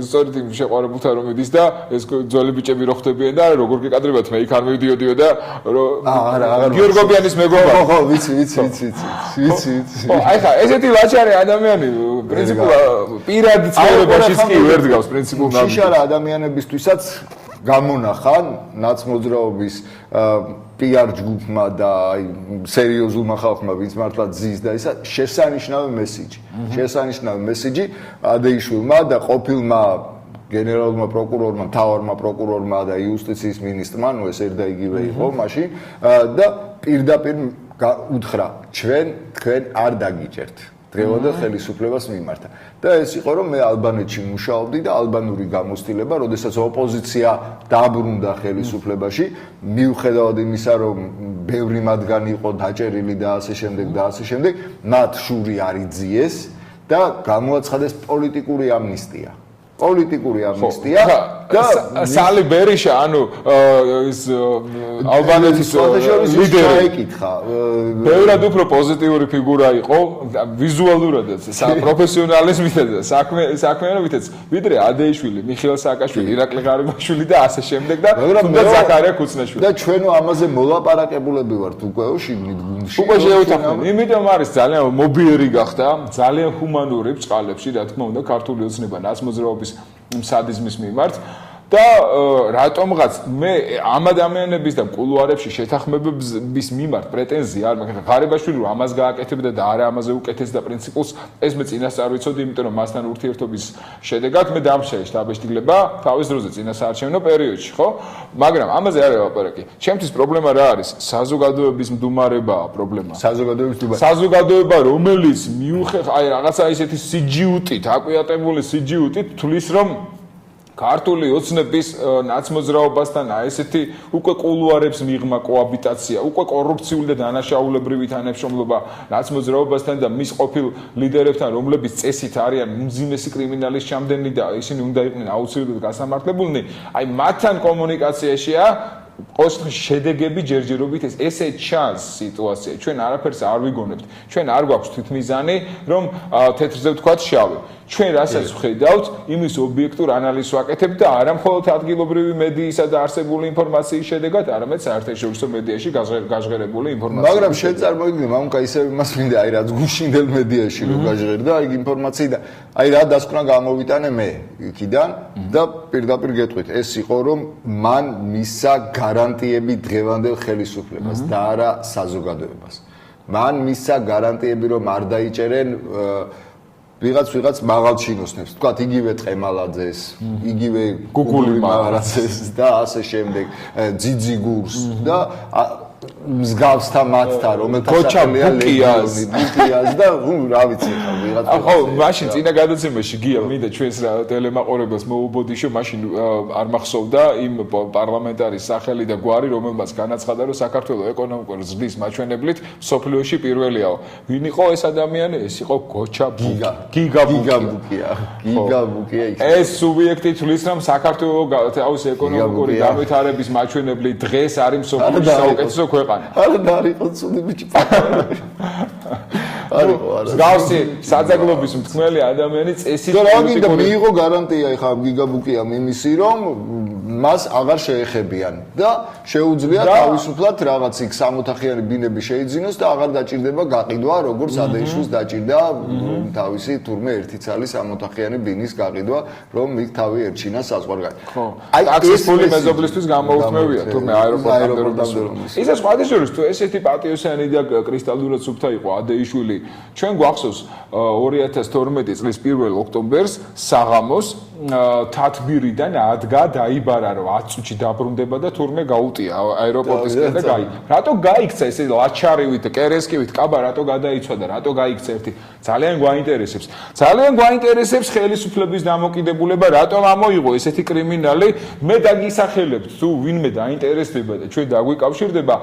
სწორედ იმ შეყვარებულთან რომ მიდის და ეს ძველი ბიჭები რო ხდებიან და როგორ გეკადრებათ მე იქ არ მივიდიოდიო და არა გიორგობიანის მეგობარი ხო ვიცი აი ხა ესეთი ვაჭარი ადამიანი პრინციპულად პირად ცხოვრებაშიც კი ვერ დგავს პრინციპულად შიშარა ადამიანებისთვისაც გამონახან ნაცმოძრაობის PR ჯგუფმა და აი სერიოზულმა ხალხმა ვინც მართლა ძის და ისა შესანიშნავი მესიჯი ადეიშვილმა და ყოფილმა გენერალურმა პროკურორმა, მთავარმა პროკურორმა და იუსტიციის მინისტრმა, ნუ ეს ერთ და იგივე იყო მაშინ და პირდაპირ უთხრა თქვენ არ დაგიჭერთ დღევანდელ ხელისუფლებას მიმართა. და ეს იყო რომ მე ალბანეთში მუშაობდი და ალბანური გამოცდილება, როდესაც ოპოზიცია დაბრუნდა ხელისუფლებაში, მიუხედავად იმისა, რომ ბევრი მათგანი იყო დაჭერილი და ასე შემდეგ, მათ შური არ იძიეს და გამოაცხადეს პოლიტიკური ამნისტია. და სალი ბერიშა ანუ ის ალბანეთის ლიდერი ეკითხა ბევრად უფრო პოზიტიური ფიგურა იყო ვიზუალურადაც პროფესიონალიზმითაც და საქმიანობითაც ვიდრე ადეიშვილი, მიხეილ სააკაშვილი, ირაკლი ღარიბაშვილი და ასე შემდეგ და თუნდაც ზაქარია ქუცნაშვილი და ჩვენო ამაზე მოლაპარაკებულები ვართ უკვე შიგნით უკვე შევთანხმდით იმიტომ არის ძალიან მობიერი გახდა ძალიან ჰუმანური ბწყალებში რა თქმა უნდა ქართული ოცნება ნაცმოძრაობის სადიზმის მიმართ და რატომღაც მე ამ ადამიანების და კულუარებში შეთანხმებების მიმართ პრეტენზია არ მაქვს ღარიბაშვილი რომ ამას გააკეთებდა და არა ამაზე უკეთეს და პრინციპულს ეს მე წინასწარ ვიცოდი იმიტომ რომ მასთან ურთიერთობის შედეგად მე დამშე შტაბ-შტიგლება თავის დროზე წინასაარჩევნო პერიოდში ხო მაგრამ ამაზე არ ელაპარაკი ჩემთვის პრობლემა რა არის საზოგადოების მდუმარებაა პრობლემა საზოგადოება რომელიც აი რაღაცა ისეთი სიჯიუტით აკვიატებული სიჯიუტით თulis რომ ქართული ოცნების ნაცმოძრაობასთან ესეთი უკვე კულუარებს მიღმა კოაბიტაცია, უკვე კორუფციული და დანაშაულებრივი თანამშრომლობა ნაცმოძრაობასთან და მის ყოფილ ლიდერებთან, რომლებიც წესით არიან უმძიმესი კრიმინალის ჩამდენი და ისინი უნდა იყვნენ აუცილებლად გასამართლებულნი, აი მათთან კომუნიკაციაშია ყოველთვის შედეგები ჯერჯერობით ესე ჩანს სიტუაცია. ჩვენ არაფერს არ ვიგონებთ. ჩვენ არ გვაქვს თვითმიზანი, რომ თეთრზე ვთქვათ შავი. ჩვენ რასაც ვხედავთ, იმის ობიექტურ ანალიზს ვაკეთებთ და არა მხოლოდ ადგილობრივი მედიისა და არსებული ინფორმაციის შედეგად, არამედ საერთაშორისო მედიაში გაჟღერებული ინფორმაცია. მაგრამ შენ წარმოიდგინე, მამუკა ისევ იმას მინდა, აი რაც გუშინდელ მედიაში რო გაჟღერდა, აი ინფორმაცია და აი რა დასკვნა გამოვიტანე მე იქიდან და პირდაპირ გეტყვით, ეს იყო რომ მან მისცა გარანტიები დღევანდელ ხელისუფლებას და არა საზოგადოებას. მან მისცა გარანტიები რომ არ დაიჭერენ ვიღაც მაღალჩინოსნებს, თქვათ იგივე ტყემალაძეს, იგივე გუგული მაღალაძეს და ასე შემდეგ, ძიძიგურს და მსგავსთა მათთან, რომელთა სახელია ლეგიონი და რა ვიცი ხა ვიღაც ხო, მაშინ წინა გადაცემაში გია მინდა ჩვენს ტელემაყურებელს მოუბოდიშო, მაშინ არ მახსოვდა იმ პარლამენტარის სახელი და გვარი, რომელმაც განაცხადა, რომ საქართველოს ეკონომიკური ზრდის მაჩვენებლით მსოფლიოში პირველიაო. ვინ იყო ეს ადამიანი? ეს იყო გოჩა გიგაბუკია. ეს სუბიექტი თulis რომ საქართველოს თავის ეკონომიკური განვითარების მაჩვენებლით დღეს არის მსოფლიოში საუკეთესო ქვეყანა. არა არისო ცუდი ბიჭი. არისო. გავსი საძაგლობის მთქმელი ადამიანი წესით და რა გინდა მიიღო გარანტია ხა გიგაბუკიამ იმისი რომ მას აღარ შეეხებიან და შეუძლია თავისუფლად რაღაც იქ სამოთახიანი ბინები შეიძინოს და აღარ დაჭირდება გაყიდვა როგორც ადეიშვილს დაჭირდა თავისი თურმე ერთი ცალი სამოთახიანი ბინის გაყიდვა რომ იქ თავი ერჩინა საზღვარგარეთ. ხო. აი ტაქსის ფული მეზობლისთვის გამოუქმევია თურმე აეროპორტამდე რომ ისე სხვადასხვა თუ ესეთი პატიოსანი და კრისტალურად სუფთა იყო ადეიშვილი ჩვენ გვახსოვს 2012 წლის 1 ოქტომბერს საღამოს თათბირიდან ადგა დაიბარა რომ 10 წუთში დაბრუნდება და თურმე გაუტია აეროპორტისკენ და გაიქცა. რატო გაიქცა ესე ლაჩარივით, კერესკივით, კაბა რატო გადაიცვა და რატო გაიქცა ერთი ძალიან გვაინტერესებს. ძალიან გვაინტერესებს ხელისუფლების დამოკიდებულება, რატომ ამოიღო ესეთი კრიმინალი. მე დაგისახელებთ თუ ვინმე დაინტერესდება და ჩვენ დაგვიკავშირდება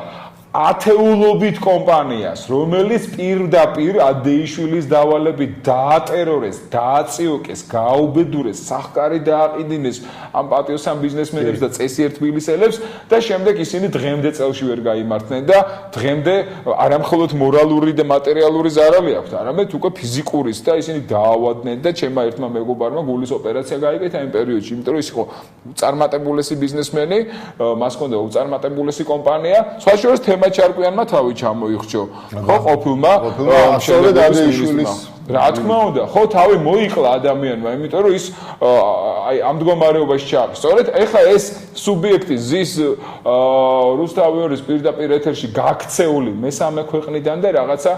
ათეულობით კომპანიას, რომელიც პირდაპირ ადეიშვილის დავალებით დაატერორეს, დააწიოკეს, გააუბედურეს, სახკარი დააყიდინეს ამ პატიოსან ბიზნესმენებს და წესიერ თბილისელებს და შემდეგ ისინი დღემდე წელში ვერ გაიმართნენ და დღემდე არამხოლოდ მორალური და მატერიალური ზარალი აქვთ, არამედ უკვე ფიზიკურიც და ისინი დაავადდნენ და ჩემმა ერთმა მეგობარმა გულის ოპერაცია გაიკეთა იმ პერიოდში, იმიტომ რომ ის იყო უწარმატებულესი ბიზნესმენი, მას ჰქონდა უწარმატებულესი კომპანია, სხვა შორის თემა ჩარკვიანმა თავი ჩამოიხრჩო. ხო, ყოფილმა შევედადეიშვილის რა თქმა უნდა, ხო თავი მოიკლა ადამიანმა, იმიტომ რომ ის აი ამ მდგომარეობაში ჩააქვს. სწორედ ეხლა ეს სუბიექტი ზის რუსთავიორის პირდაპირ ეთერში გაქცეული მესამე ქვეყნიდან და რაღაცა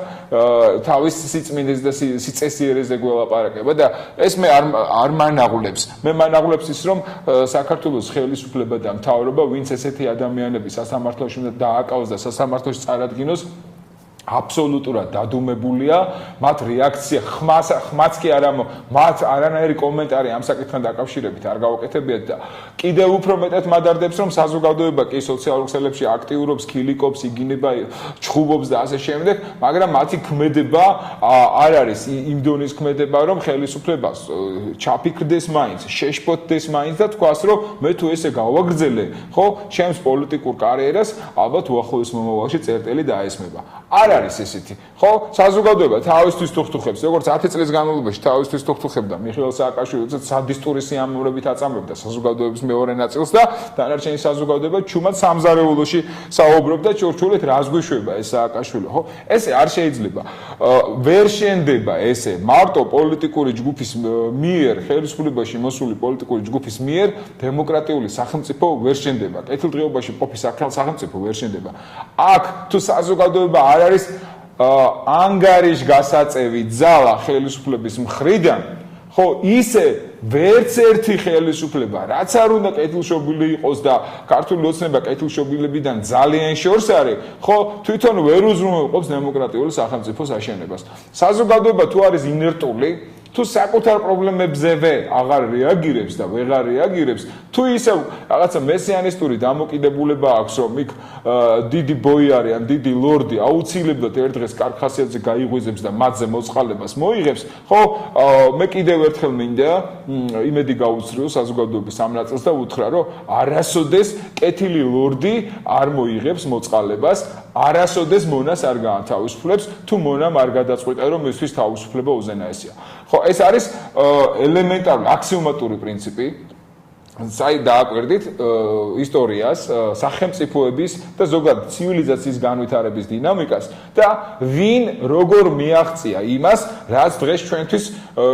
თავის სიწმინდეს და სიწესიერეზე გველაპარაკება და ეს მე არ მანაღლებს. მე მანაღლებს ის რომ საქართველოს ხელისუფლება და მთავრობა ვინც ესეთი ადამიანები სასამართლოში უნდა დააკავოს და სასამართლოში წარადგინოს აბსოლუტურად დადუმებულია, მათ რეაქცია ხმაც კი არა, მათ არანაირი კომენტარი ამ საკითხთან დაკავშირებით არ გავაკეთებიათ და კიდევ უფრო მეტად მადარდებს, რომ საზოგადოება კი სოციალურ ქსელებში აქტიურობს, ქილიკობს, იგინება, ჩხუბობს და ასე შემდეგ, მაგრამ მათი ქმედება არ არის იმ დონის ქმედება, რომ ხელისუფლებას ჩაფიქრდეს მაინც, შეშფოთდეს მაინც და თქვას, რომ მე თუ ესე გავაგრძელე, ხო, ჩემს პოლიტიკურ კარიერას ალბათ უახლოეს მომავალში წერტილი დაესმება. არ არის ესეთი. ხო, საზოგადოება თავისთვის თუხთუხებს, როგორც 10 წლის განმავლობაში თავისთვის თუხთუხებდა მიხეილ სააკაშვილი, როცა სადისტური სიამოვნებით აწამებდა საზოგადოების მეორე ნაწილს და დანარჩენი საზოგადოება ჩუმად სამზარეულოში საუბრობდა ჩურჩულით რას გვიშვება ეს სააკაშვილი, ხო? ესე არ შეიძლება. ვერ შენდება ესე მარტო პოლიტიკური ჯგუფის მიერ, ხელისუფლებაში მოსული პოლიტიკური ჯგუფის მიერ დემოკრატიული სახელმწიფო ვერ შენდება. კეთილდღეობაში ყოფი სახელმწიფო ვერ შენდება. აქ თუ საზოგადოება არ არის ანგარიშ გასაწევი ძალა ხელისუფლების მხრიდან, ხო, ისე ვერც ერთი ხელისუფლება, რაც არ უნდა კეთილშობილი იყოს და ქართული ოცნება კეთილშობილებიდან ძალიან შორს არის, ხო, თვითონ ვერ უზრუნველყოფს დემოკრატიული სახელმწიფოს აშენებას. საზოგადოება თუ არის ინერტული, თუ საკუთარ პრობლემებზევე აღარ რეაგირებს და ვეღარ რეაგირებს, თუ ისევ რაღაცა მესიანისტური დამოკიდებულება აქვს, რომ იქ დიდი ბოიარი ან დიდი ლორდი აუცილებლად ერთ დღეს კარგ ხასიათზე გაიღვიძებს და მათზე მოწყალებას მოიღებს, ხო, მე კიდევ ერთხელ მინდა იმედი გაუცრიო საზოგადოების ამ ნაწილს და უთხრა, რომ არასოდეს კეთილი ლორდი არ მოიღებს მოწყალებას, არასოდეს მონას არ გაანთავისუფლებს, თუ მონამ არ გადაწყვიტა, რომ მისთვის თავისუფლება უზენაესია. ხო, ეს არის ელემენტარული აქსიომატური პრინციპი. საი დააკვირდით ისტორიას, სახელმწიფოების და ზოგადად ცივილიზაციის განვითარების დინამიკას და ვინ როგორ მიაღწია იმას, რაც დღეს ჩვენთვის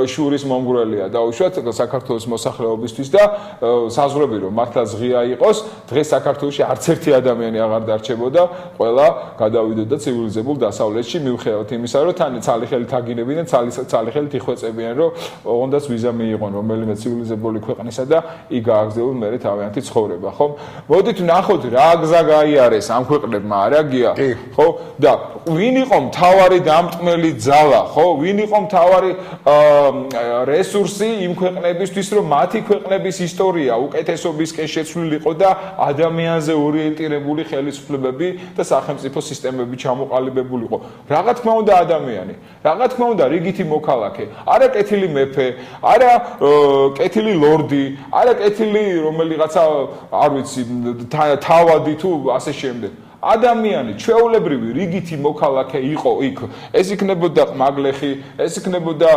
შურის მომგვრელია დაუშვათ საქართველოს მოსახლეობისთვის და საზღვრები რომ მართლა ზღია იყოს, დღეს საქართველოში არც ერთი ადამიანი აღარ დარჩებოდა, ყველა გადავიდოდა ცივილიზებულ დასავლეთში, მიუხედავად იმისა, რომ თან ცალიხელი თაგინებიდან ცალიხელი თიხვეწებიან, რომ ოღონდაც ვიზა მიიღონ რომელიმე ცივილიზებული ქვეყნისა და იქ გააგრძელონ მერე თავიანთი ცხოვრება, ხო? მოდით ვნახოთ რა გზა გაიარეს ამ ქვეყნებმა, არა გია, ხო? და ვინ იყო მთავარი დამტმელი ძალა, ხო? ვინ იყო მთავარი რესურსი იმ ქვეყნებისთვის, რომ მათი ქვეყნების ისტორია უკეთესობისკენ შეცვლილიყო და ადამიანზე ორიენტირებული ხელისუფლებები და სახელმწიფო სისტემები ჩამოყალიბებულიყო. რა თქმა უნდა ადამიანი, რა თქმა უნდა რიგითი მოქალაქე, არა კეთილი მეფე, არა კეთილი ლორდი, არა კეთილი რომელიღაცა არ ვიცი თავადი თუ ასე შემდეგ. ადამიანი ჩვეულებრივი რიგითი მოქალაქე იყო იქ. ეს იქნებოდა ყმაგლეხი, ეს იქნებოდა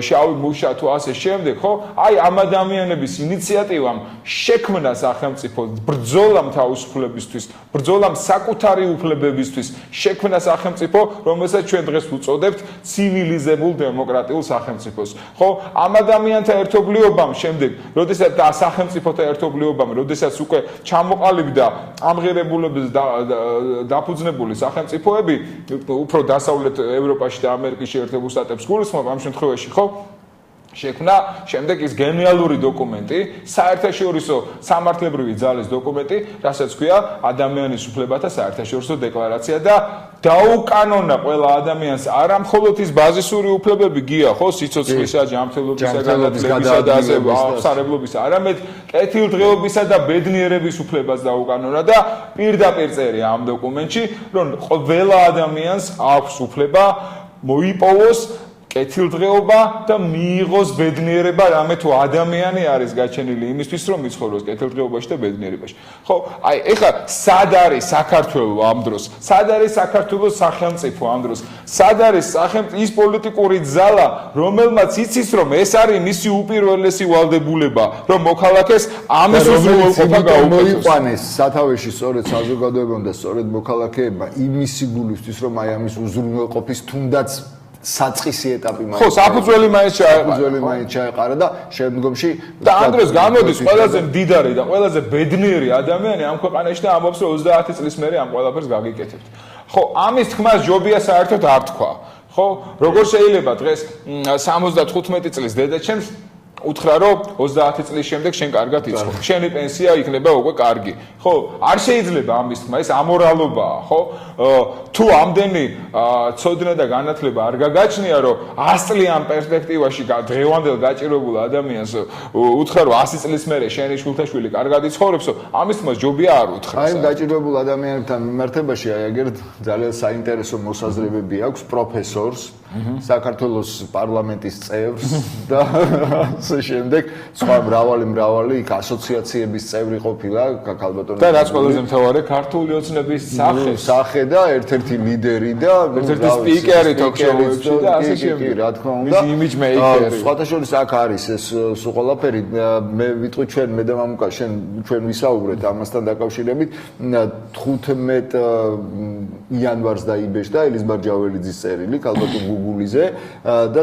შავი მუშა თუ ასე შემდეგ, ხო? აი ამ ადამიანების ინიციატივამ შექმნა სახელმწიფო ბრძოლამ თავისუფლებისთვის, ბრძოლამ საკუთარი უფლებებისთვის, შექმნა სახელმწიფო, რომელსაც ჩვენ დღეს ვუწოდებთ ცივილიზებულ დემოკრატიულ სახელმწიფოს. ხო? ამ ადამიანთა ერთობლიობამ შემდეგ, როდესაც და სახელმწიფოთა ერთობლიობამ, როდესაც უკვე ჩამოყალიბდა ამღერებულების დაფუძნებული სახელმწიფოები, უფრო დასავლეთ ევროპაში და ამერიკის შეერთებულ შტატებს გულისხმობ ამ შემთხვევაში, ხო? შექმნა, შემდეგ ის გენიალური დოკუმენტი, საერთაშორისო სამართლებრივი ძალის დოკუმენტი, რასაც ქვია ადამიანის უფლებათა საერთაშორისო декларация და დაუკანონა ყველა ადამიანს არა მხოლოდ ის ბაზისური უფლებები გია, ხო, სიცოცხლისა, ჯანმრთელობისა, განათლებისა და ასე აღსარებლობისა, არამედ კეთილდღეობისა და ბედნიერების უფლებას დაუკანონა და პირდაპირ წერია ამ დოკუმენტში, რომ ყველა ადამიანს აქვს უფლება მოიპოვოს კეთილდღეობა და მიიღოს ბედნიერება, რამე თუ ადამიანი არის გაჩენილი იმისთვის, რომ იცხოვროს კეთილდღეობაში და ბედნიერებაში. ხო, აი, ეხლა სად არის საქართველო ამ დროს? სად არის საქართველოს სახელმწიფო ამ დროს? სად არის ის პოლიტიკური ძალა, რომელმაც იცის, რომ ეს არის მისი უპირველესი ვალდებულება, რომ მოქალაქეს ამის უზრუნველყოფა გაუქმოს. სათავეში სწორედ საზოგადოებამ და სწორედ მოქალაქეებმა იმისი გულისთვის, რომ აი ამის უზრუნველყოფის თუნდაც საწყისი ეტაპი მაინც. ხო, საფუძველი მაინც ჩაეყარა და შემდგომში და ამ დროს გამოდის ყველაზე მდიდარი და ყველაზე ბედნიერი ადამიანი ამ ქვეყანაში და ამბობს, რომ 30 წლის მერე ამ ყველაფერს გაგიკეთებთ. ხო, ამის თქმას ჯობია საერთოდ არ თქვა. ხო, როგორ შეიძლება დღეს 75 წლის დედაჩემს უთხრა რომ 30 წლის შემდეგ შენ კარგად იცხოვ. შენი პენსია იქნება უკვე კარგი. ხო, არ შეიძლება ამის თქმა, ეს ამორალობაა, ხო? თუ ამდენი ცოდნა და განათლება არ გაგაჩნია, რომ 100 წლიან პერსპექტივაში დღევანდელ გაჭირებულ ადამიანს უთხრა რომ 100 წლის მერე შენი შვილთაშვილი კარგად იცხოვრებსო, ამის თქმას ჯობია არ უთხრა. აი, გაჭირებულ ადამიანებთან მიმართებაში აი აგერთ ძალიან საინტერესო მოსაზრებები აქვს პროფესორს, საქართველოს პარლამენტის წევრს და შემდეგ სხვა მრავალი იქ ასოციაციების წევრი ყოფილა ქალბატონი და რაც ყველაზე მთავარი ქართული ოცნების სახე და ერთ-ერთი ლიდერი და ერთ-ერთი სპიკერი თოქ-შოუებში და ასე შემდეგ. რა თქმა უნდა, ის იმიჯ მეიკერი. სხვათა შორის აქ არის ეს სულ ყველაფერი. მე ვიტყვი მე და მამუკა ჩვენ ვისაუბრეთ ამასთან დაკავშირებით 15 იანვარს დაიბეჭდა ელიზბარ ჯაველიძის წერილი ქალბატონ გუგულიზე და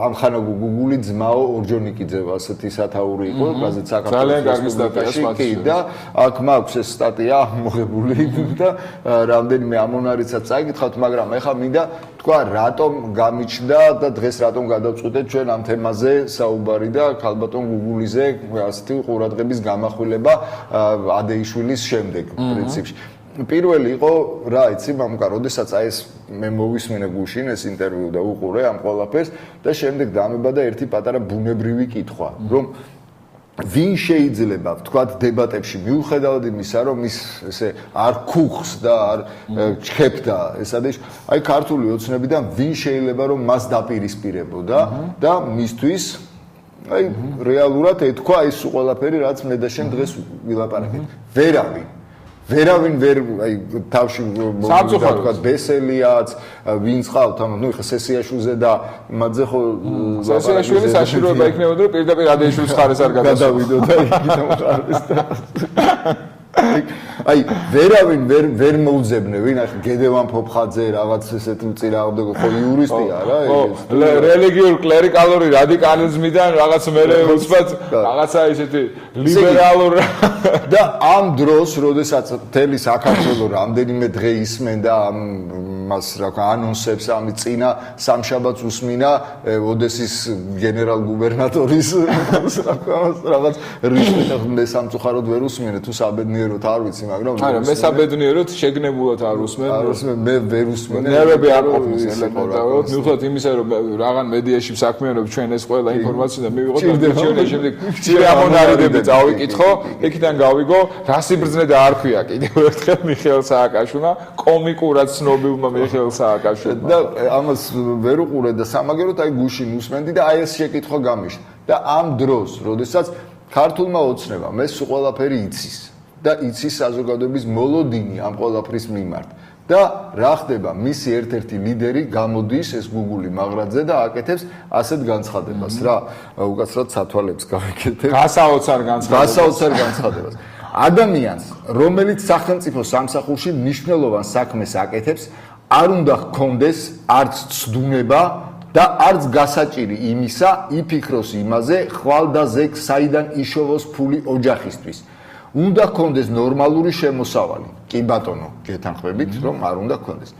ამხანა გუგული ძმაო ორჯონიკიძე ასეთი სათაური იყო გაზეთ საქართველოს სტატიაში და აქ მაქვს ეს სტატია მოღებული და რამდენიმე ამონარიცაც წაიკითხავთ, მაგრამ ეხლა მინდა თქვა რატომ გამიჩნდა და დღეს რატომ გადავწყვიტეთ ჩვენ ამ თემაზე საუბარი და ქალბატონ გუგულიზე ასეთი ყურადღების გამახვილება ადეიშვილის შემდეგ პრინციპში. პირველი იყო რა იცი მამუკა, როდესაც აი ეს მე მოვისმინე გუშინ ეს ინტერვიუ და უყურე ამ ყველაფერს და შემდეგ დამებადა ერთი პატარა ბუნებრივი კითხვა, რომ ვინ შეიძლება ვთქვათ დებატებში მიუხედავად იმისა, რომ ის ესე არ ქუხს და არ ჩქებდა ესადეში, აი ქართული ოცნებიდან ვინ შეიძლება რომ მას დაპირისპირებოდა და მისთვის აი რეალურად ეთქვა ის ყველაფერი, რაც მე და შენ დღეს ვილაპარაკეთ. ვერავინ ვერ აი თავში მოვიდა ბესელიაც ვინც ყავთ ანუ ნუ ხა სესიაშვილზე და მათზე ხო სესიაშვილის საშიშროება იქნებოდა რომ პირდაპირ ადეიშვილის ხარეს არ გადავიდო და იქიდან ხარეს და აი ვერავინ ვერ მოუძებნე ვინ ახლა გედევან ფოფხაძე რაღაც ესეთ მწირავდა ხო იურისტია რა ეს რელიგიურ კლერიკალური რადიკალიზმიდან რაღაც მერე უცბად რაღაცა ესეთი ლიბერალურ და ამ დროს როდესაც მთელი საქართველო რამდენიმე დღე ისმენდა ამას რა ქვია ანონსებს ამის წინა სამშაბათს უსმინა ოდესის გენერალ გუბერნატორის რაღაც რისკი სამწუხაროდ ვერ უსმინე თუ საბედნიეროდ არ ვიცი მაგრამ არა მე საბედნიეროდ შეგნებულად არ უსმენ მე ვერ უსმენ ნერვები არ ყოფნის ელემენტარულად მიუხედავად იმისა რომ რაღაც მედიაში საქმიანობ ჩვენ ეს ყველა ინფორმაცია და მივიღოთ და შემდეგ მცირე ამონარიდები წავიკითხო იქიდან გავიგო რა სიბრძნე დაარქვია კიდევ ერთხელ მიხეილ სააკაშვილმა კომიკურად ცნობილმა მიხეილ სააკაშვილმა და ამას ვერ უყურე და სამაგეროდ აი გუშინ უსმენდი და აი ეს შეკითხვა გამიშთა და ამ დროს როდესაც ქართულმა ოცნებამ ეს ყველაფერი იცის და იცის საზოგადოების მოლოდინი ამ ყველაფრის მიმართ და რა ხდება მისი ერთ-ერთი ლიდერი გამოდის ეს გუგული მაღრაძე და აკეთებს ასეთ განცხადებას რა უკაცრად სათვალებს გავიკეთებ გასაოცარ განცხადებას ადამიანს რომელიც სახელმწიფო სამსახურში მნიშვნელოვან საქმეს აკეთებს არ უნდა ჰქონდეს არც ცდუნება და არც გასაჭირი იმისა იფიქროს იმაზე ხვალ და ზეგ საიდან იშოვოს ფული ოჯახისთვის უნდა ჰქონდეს ნორმალური შემოსავალი. კი ბატონო, გეთანხმებით, რომ არ უნდა ჰქონდეს.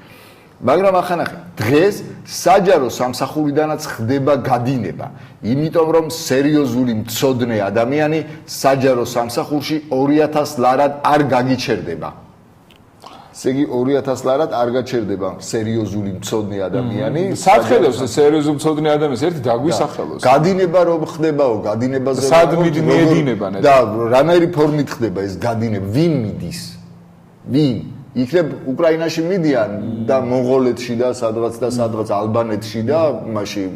მაგრამ ახანახე, დღეს საჯარო სამსახურიდანაც ხდება გადინება, იმიტომ რომ სერიოზული მცოდნე ადამიანი საჯარო სამსახურში 2000 ლარად არ გაგიჩერდება. ესე იგი 2000 ლარად არ გაჩერდება სერიოზული მცოდნე ადამიანი. სათხელოს სერიოზული მცოდნე ადამიანს ერთი დაგვისახელოს. გადინება რომ ხდებაო, გადინებაზე სად მიედინება ნეტ. და რანაირი ფორმით ხდება ეს გადინება? ვინ მიდის? ვინ? იქნებ უკრაინაში მიდიან და მონღოლეთში და სადღაც ალბანეთში და მაშინ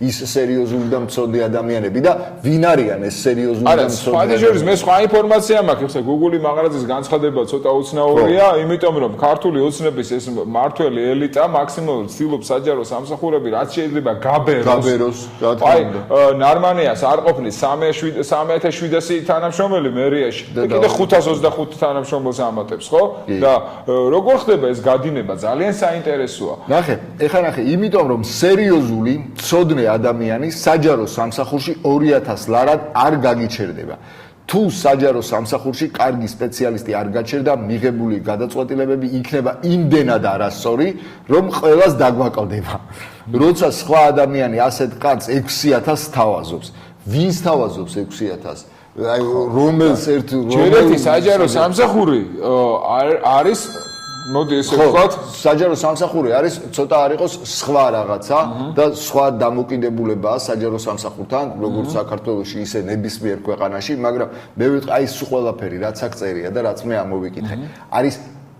ის სერიოზული და მცოდნე ადამიანები და ვინ არიან ეს სერიოზული და მცოდნე? არა, სხვა მე სხვა ინფორმაცია მაქვს, ხე Google-ი მაღაზიის განცხადება ცოტა უცნაურია, იმიტომ რომ ქართული ოცნების ეს მართველი ელიტა მაქსიმალურად ცდილობს საჯარო სამსახურები რაც შეიძლება გაბეროს. აი, ნარმანიას არ ყოფნის 3700 თანამშრომელი მერიაში და კიდე 525 თანამშრომელს ამატებს, ხო? და როგორ ხდება ეს გადინება? ძალიან საინტერესოა. ნახე, ეხლა იმიტომ რომ სერიოზული, მცოდნე ადამიანი საჯარო სამსახურში 2000 ლარად არ გაგიჩერდება. თუ საჯარო სამსახურში კარგი სპეციალისტი არ გაჩერდა, მიღებული გადაწყვეტილებები იქნება იმდენად არასწორი, რომ ყველას დაგვაკლდება. როცა სხვა ადამიანი ასეთ კაცს 6000 თავაზობს, ვინც თავაზობს 6000? აი რომელს ერთი საჯარო სამსახური არის მოდი ესე ვთქვათ საჯარო სამსახური არის ცოტა არ იყოს სხვა რაღაცა და სხვა დამოკიდებულებაა საჯარო სამსახურთან როგორც საქართველოში ისე ნებისმიერ ქვეყანაში მაგრამ მე ვიტყვი აი ეს ყველაფერი რაც აქ წერია და რაც მე ამოვიკითხე არის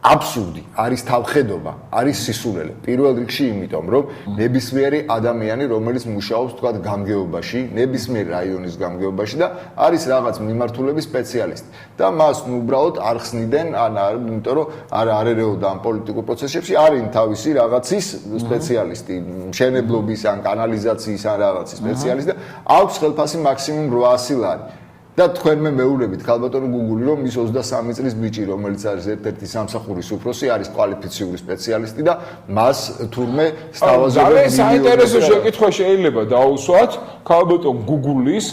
აბსურდი, არის თავხედობა, არის სისულელე. პირველ რიგში იმიტომ, რომ ნებისმიერი ადამიანი, რომელიც მუშაობს თქვათ გამგეობაში, ნებისმიერ რაიონის გამგეობაში და არის რაღაც მიმართულების სპეციალისტი. და მას უბრალოდ არ ხსნიდნენ, იმიტომ რომ არ ერეოდა ამ პოლიტიკურ პროცესებში, არის თავისი რაღაცის სპეციალისტი, მშენებლობის ან კანალიზაციის ან რაღაცის სპეციალისტი და აქვს ხელფასი მაქსიმუმ 800 ლარი. და თქვენ მე მეუბნებით ქალბატონო Google-ი რომ ის 23 წლის ბიჭი რომელიც არის ერთ-ერთი სამსახურის უფროსი არის კვალიფიციური სპეციალისტი და მას თურმე სთავაზობენ ძალიან საინტერესო შეკითხვა შეიძლება დაუსვათ ქალბატონ Google-ის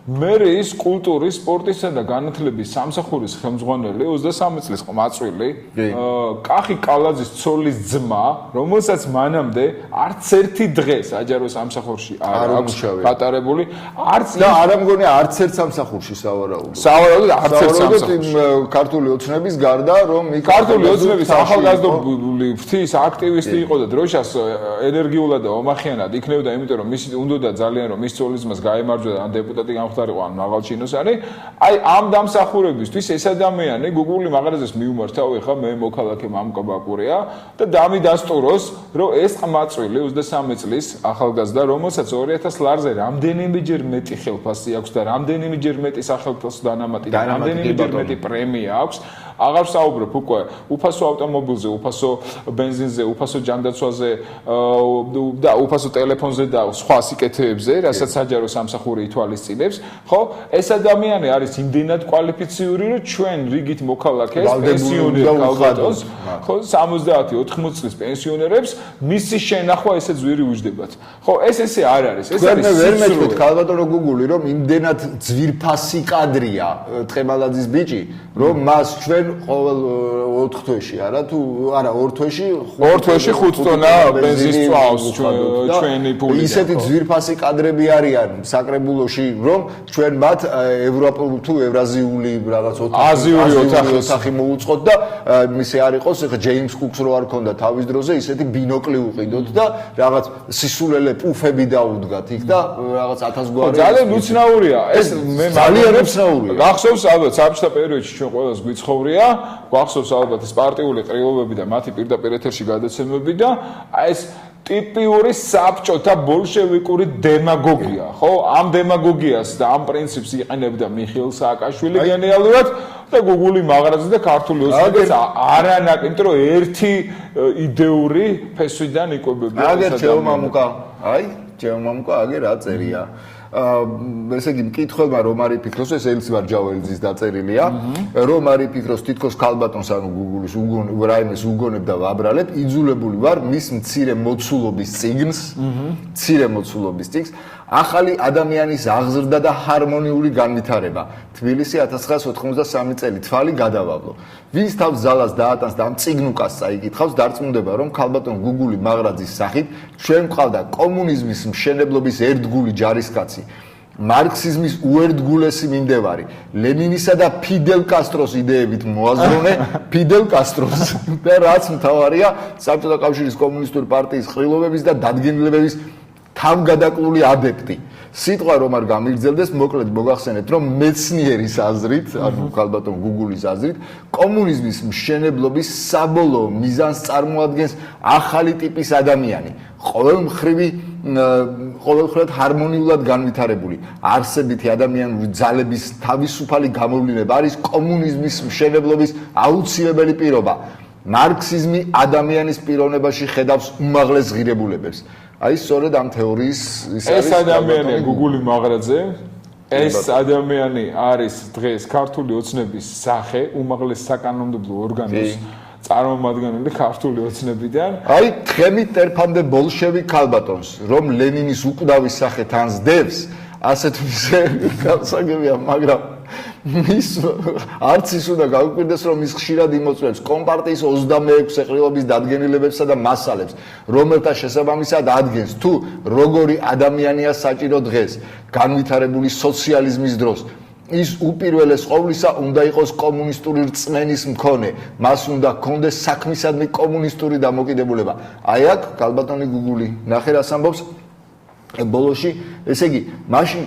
მერის კულტურის, სპორტისა და განათლების სამსახურის ხელმძღვანელი 23 წლის ყმაწვილი კახი კალაძის ცოლის ძმა, რომელსაც მანამდე არც ერთი დღე საჯარო სამსახურში არ აქვს გატარებული, არც და არ ამგონი არც ერთ სამსახურში სავარაუდოდ. სავარაუდოდ არც ერთ სამსახურში. ქართული ოცნების გარდა, რომ ქართული ოცნების ახალგაზრდული ფრთის აქტივისტი იყო და დროშას ენერგიულად და ომახიანად იქნებოდა, იმიტომ რომ მისი უნდოდა ძალიან რომ მის ცოლის ძმას გაემარჯვა და ან დეპუტატი გამხდარიყო ან მაღალჩინოსანი. აი ამ დამსახურებისთვის ეს ადამიანი Google-ი მაღაზიას მიუმართავ ეხა მე მოქალაქე მამკაბაკურია და დამიდასტუროს რომ ეს ყმაწვილი 23 წლის ახალგაზრდა რომელსაც 2000 ლარზე რამდენიმეჯერ მეტი ხელფასი აქვს და რამდენიმეჯერ მეტი სახელმწიფო დანამატი და რამდენიმეჯერ მეტი პრემია აქვს აღარ საუბრობ უკვე უფასო ავტომობილზე, უფასო ბენზინზე, უფასო ჯანდაცვაზე და უფასო ტელეფონზე და სხვა სიკეთეებზე, რასაც საჯარო სამსახური ითვალისწინებს, ხო? ეს ადამიანი არის იმდენად კვალიფიციური, რომ ჩვენ რიგით მოქალაქეს, პენსიონერებს, ხო, 70-80 წლის პენსიონერებს მისი შენახვა ესე ძვირი უჯდებათ. ხო, ეს ესე არ არის. ეს არის ვერ მეთქვით ქალბატონო Google-ი, რომ იმდენად ძვირფასი კადრია ტყემალაძის ბიჭი, რომ მას ჩვენ ყოველ 4 თვეში არა თუ არა 2 თვეში 5 ტონა ბენზინს წვავს ჩვენი ფული. ისეთი ძვირფასი კადრები არიან საკრებულოში, რომ ჩვენ მათ ევროპულ თუ ევრაზიული რაღაც აზიური ოთახი მოუწყოთ და ისე არ იყოს, ეხა ჯეიმს კუკს რო არ ქონდა თავის დროზე, ისეთი ბინოკლი უყიდოთ და რაღაც სისულელე პუფები დაუდგათ იქ და რაღაც 1000 გვარი. ძალიან უცნაურია. ეს მე ძალიან უცნაურია. გახსოვს ალბათ საბჭოთა პერიოდში ჩვენ ყველას გვიცხოვრია გვახსოვს ალბათ ეს პარტიული ყრილობები და მათი პირდაპირ ეთერში გადაცემები და ეს ტიპიური საბჭოთა ბოლშევიკური დემაგოგია, ხო? ამ დემაგოგიას და ამ პრინციპს იყენებდა მიხეილ სააკაშვილი გენიალურად და Google-ი მაღაზია და ქართული ოცნებიც არანაკ, იმიტომ რომ ერთი იდეური ფესვიდან იკვებებიან. აგერ ჩემამუკა, აი, ჩემამუკა აგერ რა წერია. ესე იგი მკითხველმა რომ არ იფიქროს ეს ელცივარ ჯაველიძის დაწერილია რომ არ იფიქროს თითქოს ქალბატონს ანუ Google-ის რაიმეს უგონებ და ვაბრალებ იძულებული ვარ მის მცირე მოცულობის წიგნს ახალი ადამიანის აღზრდა და ჰარმონიული განვითარება. თბილისი 1993 წელი თვალი გადავავლო. ვინც თავს ძალას დაატანს და ამ წიგნუკას წაიკითხავს, დარწმუნდება, რომ ქალბატონ გუგული მაღრაძის სახით ჩვენ გვყავდა კომუნიზმის მშენებლობის ერთგული ჯარისკაცი, მარქსიზმის უერთგულესი მიმდევარი, ლენინისა და ფიდელ კასტროს იდეებით მოაზროვნე ფიდელ კასტროს და რაც მთავარია, საბჭოთა კავშირის კომუნისტური პარტიის ყრილობების და დადგენილებების თავგადაკლული ადეპტი. სიტყვა რომ არ გამიგრძელდეს, მოკლედ მოგახსენებთ, რომ მეცნიერის აზრით, ანუ ქალბატონ გუგულის აზრით, კომუნიზმის მშენებლობის საბოლოო მიზანს წარმოადგენს ახალი ტიპის ადამიანი, ყოველმხრივად ჰარმონიულად განვითარებული, არსებითი ადამიანური ძალების თავისუფალი გამოვლინება არის კომუნიზმის მშენებლობის აუცილებელი პირობა. მარქსიზმი ადამიანის პიროვნებაში ხედავს უმაღლეს ღირებულებებს. აი, სწორედ ამ თეორიის ეს ადამიანია გუგული მაღრაძე. ეს ადამიანი არის დღეს ქართული ოცნების სახე, უმაღლეს საკანონმდებლო ორგანოს წარმომადგენელი ქართული ოცნებიდან. აი, თხემით ტერფამდე ბოლშევიკ ქალბატონს, რომ ლენინის უკვდავის სახეთ ანძდევს, ასეთ განსაგებია, მაგრამ მის არც ის უნდა გავუკვირდეს, რომ ის ხშირად იმოწმებს კომპარტიის 26 ყრილობის დადგენილებებსა და მასალებს, რომელთა შესაბამისად ადგენს, თუ როგორი ადამიანია საჭირო დღეს განვითარებული სოციალიზმის დროს. ის უპირველეს ყოვლისა უნდა იყოს კომუნისტური რწმენის მქონე, მას უნდა ჰქონდეს საქმისადმი კომუნისტური დამოკიდებულება. აი აქ ქალბატონი გუგული ნახე რას ამბობს ბოლოში, ესე იგი, მაშინ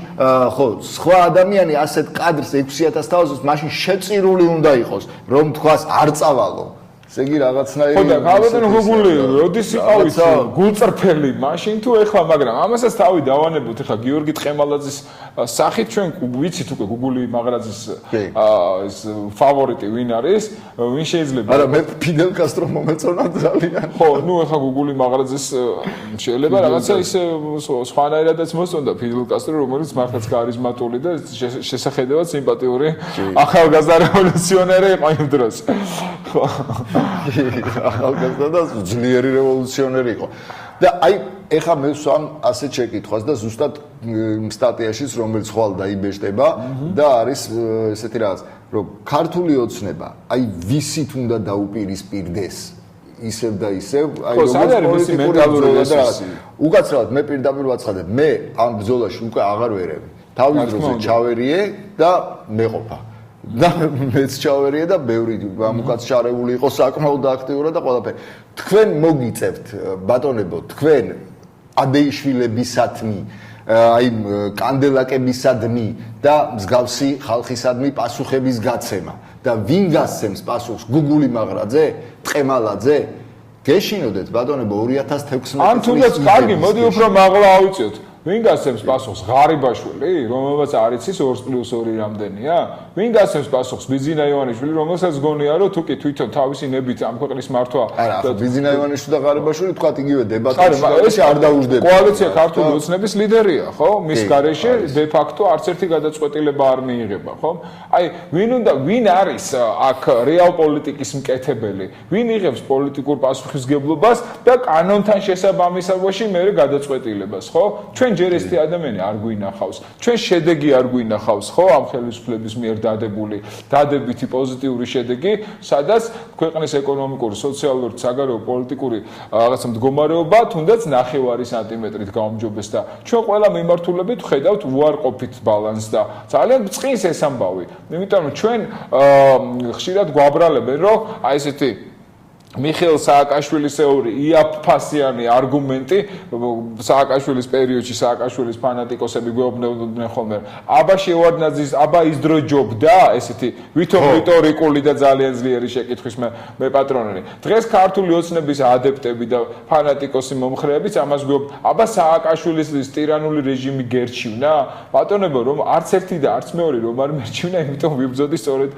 ხო, სხვა ადამიანი ასეთ კადრს 6000 თაოსს მაშინ შეწირული უნდა იყოს, რომ თქვას არ წავალო. ესე იგი რაღაცნაირი ხო და ქალბატონ გუგული, როდის იყავით გულწრფელი მაშინ თუ ეხლა, მაგრამ ამასაც თავი დავანებოთ, ეხლა გიორგი ტყემალაძის სახით ჩვენ ვიცით უკვე გუგული მაღრაძის ეს ფავორიტი ვინ არის, ვინ შეიძლება არა მე ფიდელ კასტრო მომეწონა ძალიან. ხო, ნუ ეხლა გუგული მაღრაძის შეიძლება რაღაცა ისე სხვანაირადაც მოსწონდა ფიდელ კასტრო, რომელიც მართლაც ქარიზმატული და შესახედავად სიმპათიური ახალგაზრდა რევოლუციონერი იყო იმ დროს. ხო ახალგაზრდა და ძლიერი რევოლუციონერი იყო. და აი, ეხლა მე ვსვამ ასეთ შეკითხვას და ზუსტად სტატიაშიც, რომელიც ხვალ დაიბეჭდება და არის ესეთი რაღაც, რომ ქართული ოცნება, აი ვისით უნდა დაუპირისპირდეს ისევ და ისევ, აი როგორც პოლიტიკური რესურსი. უკაცრავად მე პირდაპირ ვაცხადებ, მე ამ ბრძოლაში უკვე აღარ ვერევი. თავის დროზე ჩავერიე და მეყოფა. და მეც ჩავერიე და ბევრი ამუკაც შარეული იყო საკმაოდ აქტიურად და ყველაფერი. თქვენ მოგიწევთ ბატონებო, თქვენ ადეიშვილებისადმი, აი კანდელაკებისადმი და მსგავსი ხალხისადმი პასუხების გაცემა. და ვინ გასცემს პასუხს? გუგული მაღრაძე, ტყემალაძე? გეშინოდეთ ბატონებო 2016 ან თუნდაც კარგი, მოდი უფრო მაღლა ავიწიოთ. ვინ გასცემს პასუხს? ღარიბაშვილი, რომელმაც არ იცის 2+2 რამდენია? ვინ გასცემს პასუხს? ბიძინა ივანიშვილი, რომელსაც გონია, რომ თუ კი თვითონ თავისი ნებით ამ ქვეყნის მართვა და ბიძინა ივანიშვილი და ღარიბაშვილი თქვათ იგივე დებატებში არ დაუждდება. კოალიცია ქართული ოცნების ლიდერია, ხო? მის გარეშე დე ფაქტო არც ერთი გადაწყვეტილება არ მიიღება, ხო? აი, ვინ არის აქ რეალ პოლიტიკის მკეთებელი? ვინ იღებს პოლიტიკურ პასუხისმგებლობას და კანონთან შესაბამისობაში მეორე გადაწყვეტილებას, ხო? ჩვენ ჯერ ესეთი ადამიანი არ გვინახავს. ჩვენ შედეგი არ გვინახავს, ხო, ამ ხელისუფლების მიერ დადებითი პოზიტიური შედეგი, სადაც ქვეყნის ეკონომიკური, სოციალური, საგარეო, პოლიტიკური რაღაცა მდგომარეობა თუნდაც 9 სანტიმეტრით გაუმჯობეს და ჩვენ ყველა მიმართულებით ვხედავთ უარყოფით ბალანსს და ძალიან წყინს ეს ამბავი. იმიტომ რომ ჩვენ ხშირად გვაბრალებენ, რომ აი ესეთი მიხეილ სააკაშვილისეული იაფფასიანი არგუმენტი სააკაშვილის პერიოდში სააკაშვილის ფანატიკოსები გვეუბნებოდნენ ხოლმე აბა შევარდნაძის აბა ის დრო ჯობდა ესეთი ვითომ რიტორიკული და ძალიან ძლიერი შეკითხვის მე პატრონელი დღეს ქართული ოცნების ადეპტები და ფანატიკოსი მომხრეებიც ამას გვეუბნებიან აბა სააკაშვილის ტირანული რეჟიმი გერჩივნა ბატონებო რომ არც ერთი და არც მეორე რომ არ მერჩივნა იმიტომ ვიბრძოდი სწორედ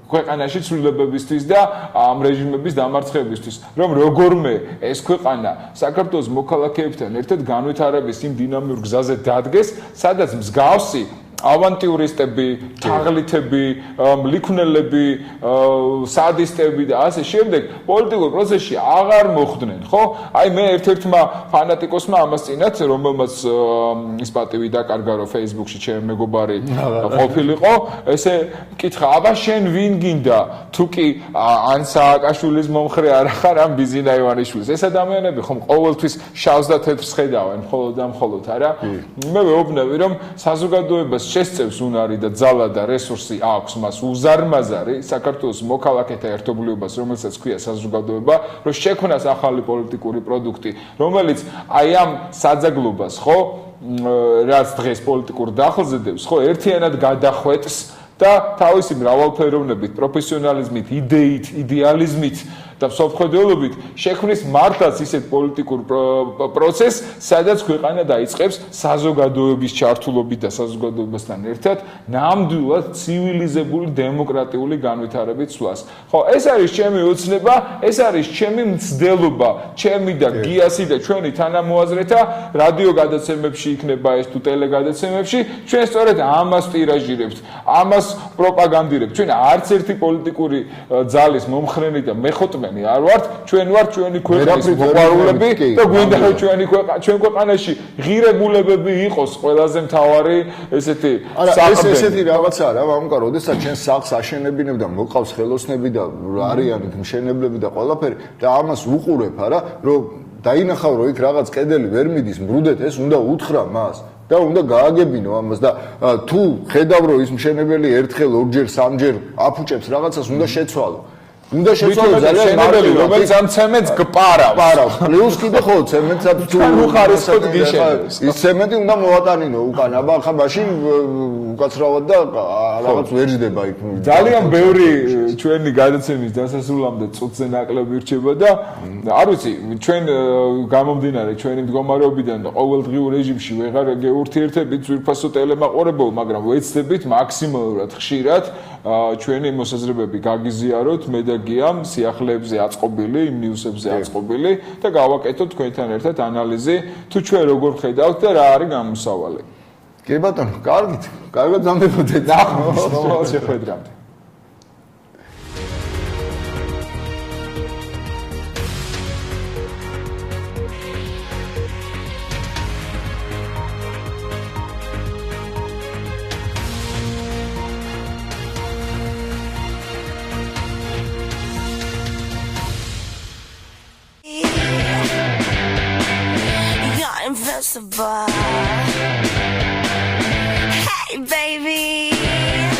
ქვეყანაში ცვლილებებისთვის და ამ რეჟიმების დამარცხებისთვის, რომ როგორმე ეს ქვეყანა საქართველოს მოქალაქეებთან ერთად განვითარების იმ დინამიურ გზაზე დადგეს, სადაც მსგავსი ავანტიურისტები, თაღლითები, ლიქვნელები, სადისტები და ასე შემდეგ პოლიტიკურ პროცესში აღარ მოხვდნენ, ხო? აი მე ერთ-ერთმა ფანატიკოსმა ამას წინათ, რომელმაც ის პატივი დაკარგა, რომ Facebook-ში ჩემი მეგობარი ყოფილიყო, ესე კითხა, აბა შენ ვინ გინდა? თუ კი ან სააკაშვილის მომხრე არ ხარ, ან ბიზინა ივანიშვილის. ეს ადამიანები ხომ ყოველთვის შავს და თეთრს ხედავენ, მხოლოდ და მხოლოდ, არა? მე ვეუბნები, რომ საზოგადოებას შესწევს უნარი და ძალა და რესურსი აქვს მას უზარმაზარი საქართველოს მოქალაქეთა ერთობლიობას, რომელსაც ქვია საზოგადოება, რომ შექმნას ახალი პოლიტიკური პროდუქტი, რომელიც აი ამ საძაგლობას, ხო, რაც დღეს პოლიტიკურ დახელზე დევს, ხო, ერთიანად გადახვეტს და თავისი მრავალფეროვნებით, პროფესიონალიზმით, იდეით, იდეალიზმით და მსოფლმხედველობით შექმნის მართლაც ისეთ პოლიტიკურ პროცესს, სადაც ქვეყანა დაიწყებს საზოგადოების ჩართულობით და საზოგადოებასთან ერთად ნამდვილად ცივილიზებული დემოკრატიული განვითარებით სვლას. ხო, ეს არის ჩემი ოცნება, ეს არის ჩემი მცდელობა, ჩემი და გიასი და ჩვენი თანამოაზრეთა რადიო გადაცემებში იქნება ეს თუ ტელეგადაცემებში, ჩვენ სწორედ ამას ტირაჟირებთ, ამას პროპაგანდირებთ. ჩვენ არც ერთი პოლიტიკური ძალის მომხრენი და მეხოტმე არ ვართ, ჩვენ ვართ ჩვენი ქვეყნის მოყვარულები და გვინდა რომ ჩვენ ქვეყანაში ღირებულებები იყოს ყველაზე მთავარი ესეთი საქმე. ესეთი რაღაცაა რა, მამუკა, როდესაც ჩვენ სახლს აშენებინებ და მოყავს ხელოსნები და არიან მშენებლები და ყველაფერი და ამას უყურებ, არა, რომ დაინახავ რომ იქ რაღაც კედელი ვერ მიდის, მბრუდეთ, ეს უნდა უთხრა მას. და უნდა გააგებინო ამას და თუ ხედავ რომ ის მშენებელი ერთხელ, ორჯერ, სამჯერ აფუჭებს რაღაცას, უნდა შეცვალო. უნდა შეცვალო ძალიან მარტივი, რომელიც ამ ცემენტს გპარავს. პლუს კიდე ხო, ცემენტსაც თუ უხარისხოდ გიშენებს. ის ცემენტი უნდა მოატანინო უკან, აბა ხა მაშინ უკაცრავად და რაღაც ვერ ჯდება იქ. ძალიან ბევრი ჩვენი გადაცემის დასასრულამდე წუთზე ნაკლები რჩება და არ ვიცი, ჩვენ გამომდინარე ჩვენი მდგომარეობიდან და ყოველდღიურ რეჟიმში ვეღარ გეურთიერთებით ძვირფასო ტელემაყურებელ, მაგრამ ვეცდებით მაქსიმალურად ხშირად ჩვენი მოსაზრებები გაგიზიაროთ მე და გიამ სიახლეებზე აწყობილი, იმ ნიუსებზე აწყობილი და გავაკეთოთ თქვენთან ერთად ანალიზი, თუ ჩვენ როგორ ხედავთ და რა არის გამოსავალი. კი ბატონო, კარგით. კარგად დამდებოდეთ. ნახოთ შეხვედრამდე. Invincible. Hey, baby.